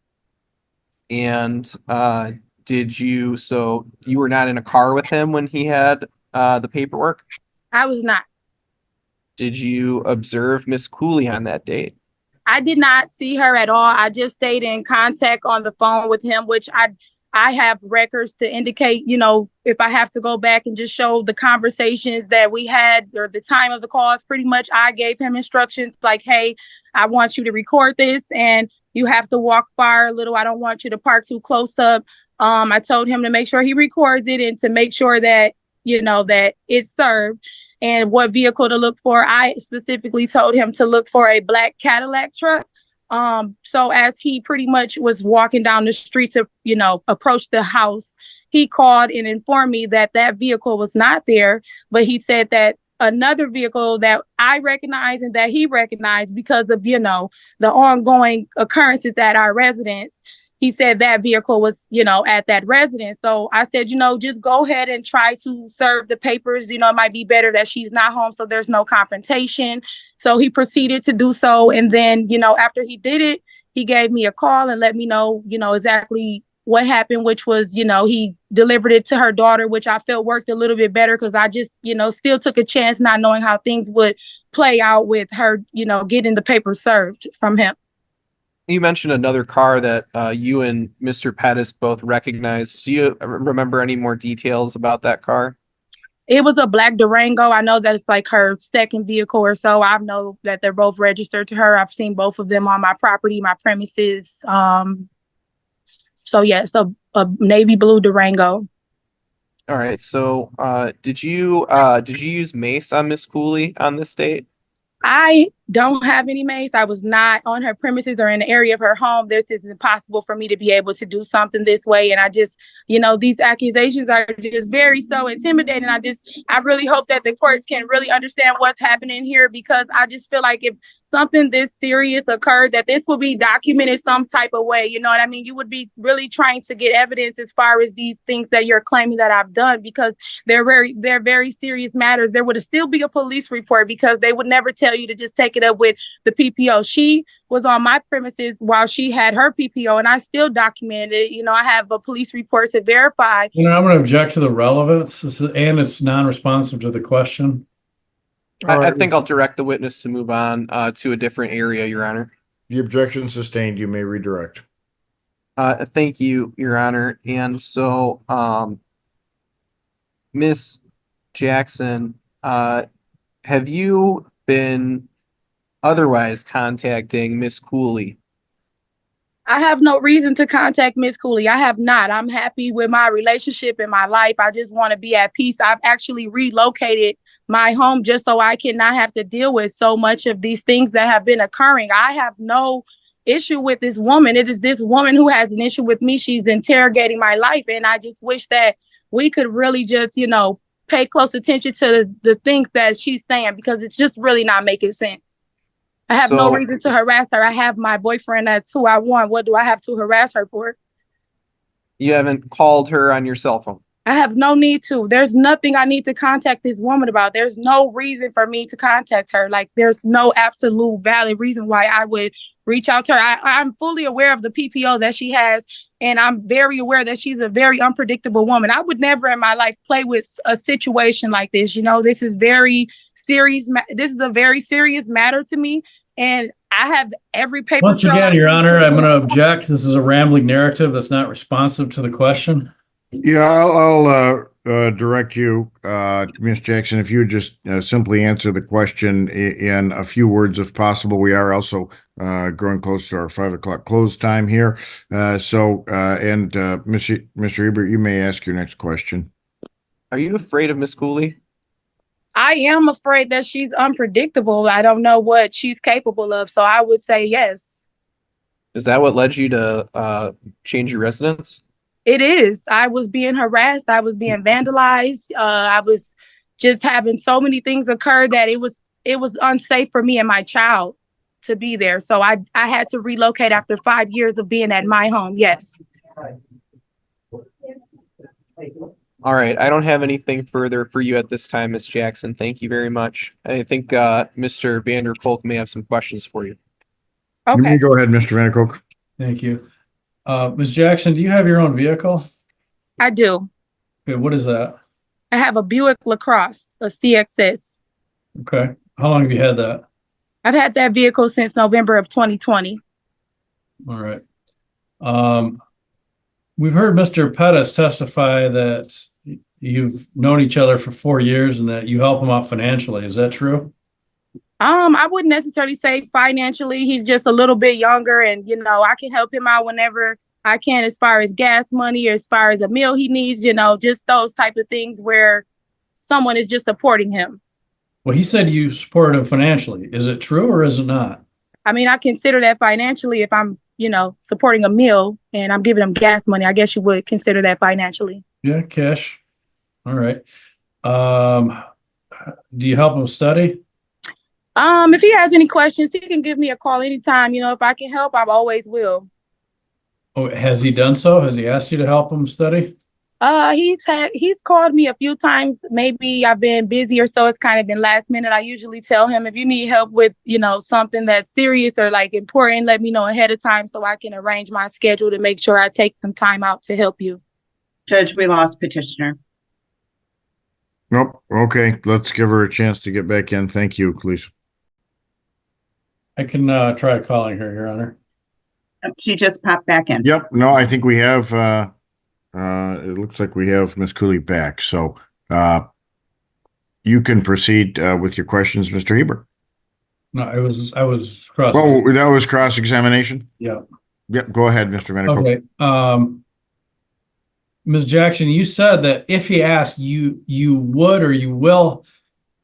And so you were not in a car with him when he had the paperwork? I was not. Did you observe Miss Cooley on that date? I did not see her at all. I just stayed in contact on the phone with him, which I have records to indicate, you know, if I have to go back and just show the conversations that we had or the time of the calls. Pretty much I gave him instructions like, hey, I want you to record this and you have to walk far a little. I don't want you to park too close up. I told him to make sure he records it and to make sure that, you know, that it's served. And what vehicle to look for. I specifically told him to look for a black Cadillac truck. So as he pretty much was walking down the street to, you know, approach the house, he called and informed me that that vehicle was not there. But he said that another vehicle that I recognize and that he recognized because of, you know, the ongoing occurrences at our residence. He said that vehicle was, you know, at that residence. So I said, you know, just go ahead and try to serve the papers. You know, it might be better that she's not home, so there's no confrontation. So he proceeded to do so. And then, you know, after he did it, he gave me a call and let me know, you know, exactly what happened, which was, you know, he delivered it to her daughter, which I felt worked a little bit better because I just, you know, still took a chance not knowing how things would play out with her, you know, getting the papers served from him. You mentioned another car that you and Mr. Pettis both recognized. Do you remember any more details about that car? It was a black Durango. I know that it's like her second vehicle or so. I know that they're both registered to her. I've seen both of them on my property, my premises. So yes, a navy blue Durango. All right. So did you use mace on Miss Cooley on this date? I don't have any mace. I was not on her premises or in the area of her home. This is impossible for me to be able to do something this way. And I just, you know, these accusations are just very so intimidating. I really hope that the courts can really understand what's happening here, because I just feel like if something this serious occurred, that this will be documented some type of way. You know what I mean? You would be really trying to get evidence as far as these things that you're claiming that I've done, because they're very serious matters. There would still be a police report, because they would never tell you to just take it up with the PPO. She was on my premises while she had her PPO, and I still documented it. You know, I have a police report to verify. You know, I'm going to object to the relevance, and it's non-responsive to the question. I think I'll direct the witness to move on to a different area, Your Honor. The objection sustained. You may redirect. Thank you, Your Honor. And so, Miss Jackson, have you been otherwise contacting Miss Cooley? I have no reason to contact Miss Cooley. I have not. I'm happy with my relationship and my life. I just want to be at peace. I've actually relocated my home just so I cannot have to deal with so much of these things that have been occurring. I have no issue with this woman. It is this woman who has an issue with me. She's interrogating my life. And I just wish that we could really just, you know, pay close attention to the things that she's saying, because it's just really not making sense. I have no reason to harass her. I have my boyfriend. That's who I want. What do I have to harass her for? You haven't called her on your cell phone? I have no need to. There's nothing I need to contact this woman about. There's no reason for me to contact her. Like, there's no absolute valid reason why I would reach out to her. I'm fully aware of the PPO that she has, and I'm very aware that she's a very unpredictable woman. I would never in my life play with a situation like this. You know, this is very serious. This is a very serious matter to me, and I have every paper. Once again, Your Honor, I'm going to object. This is a rambling narrative that's not responsive to the question. Yeah, I'll direct you, Ms. Jackson, if you would just simply answer the question in a few words, if possible. We are also growing close to our 5 o'clock close time here. Mr. Ebert, you may ask your next question. Are you afraid of Miss Cooley? I am afraid that she's unpredictable. I don't know what she's capable of, so I would say yes. Is that what led you to change your residence? It is. I was being harassed. I was being vandalized. I was just having so many things occur that it was unsafe for me and my child to be there. So I had to relocate after 5 years of being at my home. Yes. All right. I don't have anything further for you at this time, Ms. Jackson. Thank you very much. I think Mr. Vanderkolk may have some questions for you. Okay. You may go ahead, Mr. Vanderkolk. Thank you. Ms. Jackson, do you have your own vehicle? I do. Okay, what is that? I have a Buick LaCrosse, a CXS. Okay. How long have you had that? I've had that vehicle since November of 2020. All right. We've heard Mr. Pettis testify that you've known each other for 4 years and that you help him out financially. Is that true? I wouldn't necessarily say financially. He's just a little bit younger, and I can help him out whenever I can, as far as gas money or as far as a meal he needs, just those type of things where someone is just supporting him. Well, he said you supported him financially. Is it true or is it not? I mean, I consider that financially if I'm, supporting a meal and I'm giving him gas money. I guess you would consider that financially. Yeah, cash. All right. Do you help him study? If he has any questions, he can give me a call anytime. If I can help, I always will. Oh, has he done so? Has he asked you to help him study? He's called me a few times. Maybe I've been busy or so. It's kind of been last minute. I usually tell him, if you need help with, something that's serious or like important, let me know ahead of time so I can arrange my schedule to make sure I take some time out to help you. Judge, we lost petitioner. Nope. Okay, let's give her a chance to get back in. Thank you, please. I can try calling her, Your Honor. She just popped back in. Yep. No, I think we have, it looks like we have Ms. Cooley back. So you can proceed with your questions, Mr. Hebert. No, I was cross. Oh, that was cross-examination? Yeah. Yep. Go ahead, Mr. Venico. Okay. Ms. Jackson, you said that if he asked, you would or you will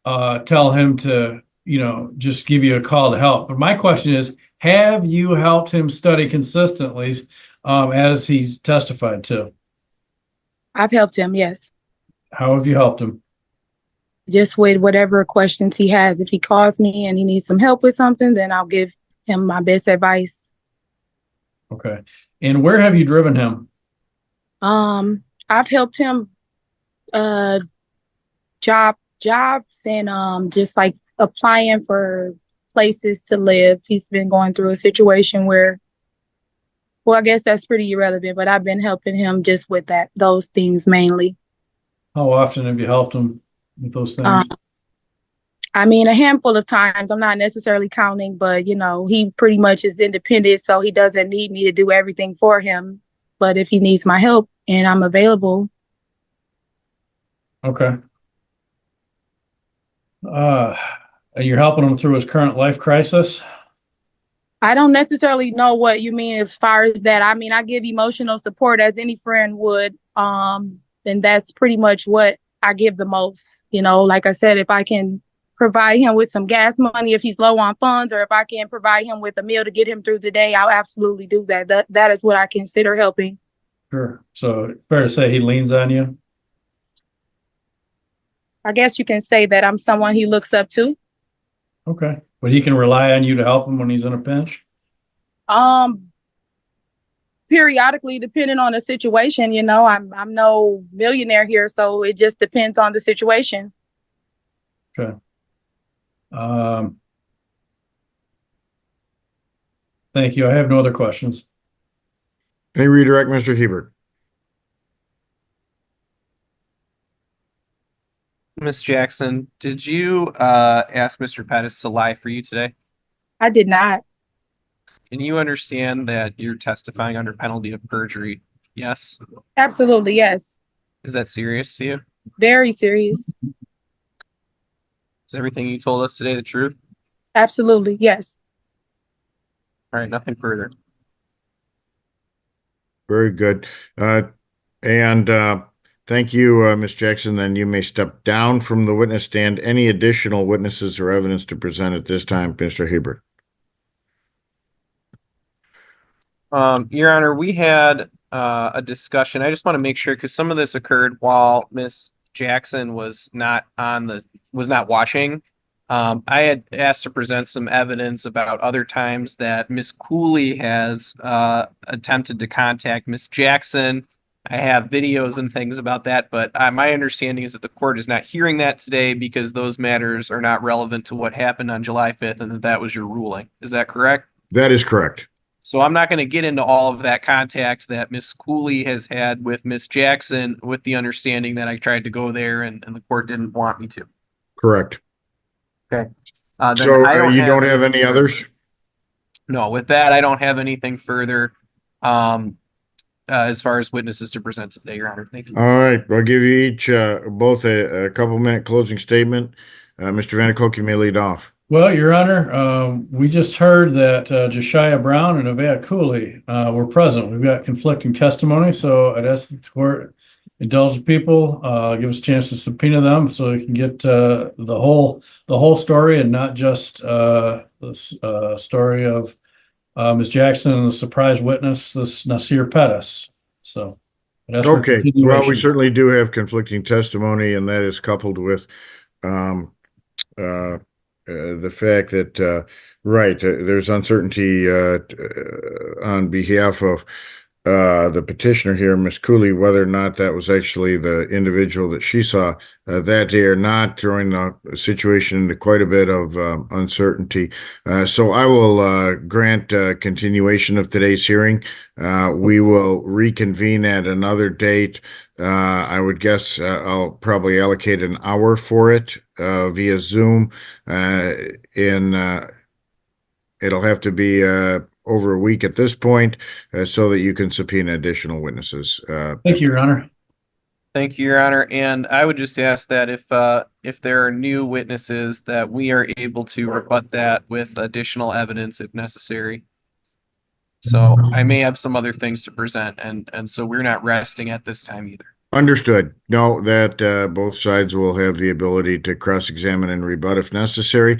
tell him to, just give you a call to help. But my question is, have you helped him study consistently as he's testified to? I've helped him, yes. How have you helped him? Just with whatever questions he has. If he calls me and he needs some help with something, then I'll give him my best advice. Okay. And where have you driven him? I've helped him jobs and just like applying for places to live. He's been going through a situation where, well, I guess that's pretty irrelevant, but I've been helping him just with those things mainly. How often have you helped him with those things? I mean, a handful of times. I'm not necessarily counting, but he pretty much is independent, so he doesn't need me to do everything for him. But if he needs my help and I'm available. Okay. And you're helping him through his current life crisis? I don't necessarily know what you mean as far as that. I mean, I give emotional support as any friend would. And that's pretty much what I give the most. Like I said, if I can provide him with some gas money, if he's low on funds, or if I can provide him with a meal to get him through the day, I'll absolutely do that. That is what I consider helping. Sure. So fair to say he leans on you? I guess you can say that I'm someone he looks up to. Okay. But he can rely on you to help him when he's in a pinch? Periodically, depending on the situation, I'm no millionaire here, so it just depends on the situation. Okay. Thank you. I have no other questions. May redirect Mr. Hebert. Miss Jackson, did you ask Mr. Pettis to lie for you today? I did not. Can you understand that you're testifying under penalty of perjury? Yes? Absolutely, yes. Is that serious to you? Very serious. Is everything you told us today the truth? Absolutely, yes. All right, nothing further. Very good. Thank you, Ms. Jackson. Then you may step down from the witness stand. Any additional witnesses or evidence to present at this time, Mr. Hebert? Your Honor, we had a discussion. I just want to make sure, because some of this occurred while Miss Jackson was not watching. I had asked to present some evidence about other times that Miss Cooley has attempted to contact Miss Jackson. I have videos and things about that, but my understanding is that the court is not hearing that today because those matters are not relevant to what happened on July 5th, and that was your ruling. Is that correct? That is correct. So I'm not going to get into all of that contact that Miss Cooley has had with Miss Jackson, with the understanding that I tried to go there and the court didn't want me to. Correct. Okay. So you don't have any others? No, with that, I don't have anything further as far as witnesses to present today, Your Honor. Thank you. All right, I'll give you each both a couple minute closing statement. Mr. Vanderkolk, you may lead off. Well, Your Honor, we just heard that Josiah Brown and Avea Cooley were present. We've got conflicting testimony, so I'd ask the court indulge the people, give us a chance to subpoena them so we can get the whole story and not just the story of Ms. Jackson and the surprise witness, this Nasir Pettis. So, I'd ask for Okay, well, we continuation. certainly do have conflicting testimony, and that is coupled with the fact that, right, there's uncertainty on behalf of the petitioner here, Ms. Cooley, whether or not that was actually the individual that she saw that day or not, throwing the situation into quite a bit of uncertainty. So I will grant continuation of today's hearing. We will reconvene at another date. I would guess I'll probably allocate an hour for it via Zoom. It'll have to be over a week at this point, so that you can subpoena additional witnesses. Thank you, Your Honor. Thank you, Your Honor. And I would just ask that if there are new witnesses, that we are able to rebut that with additional evidence if necessary. So I may have some other things to present, and so we're not resting at this time either. Understood. No, that both sides will have the ability to cross-examine and rebut if necessary.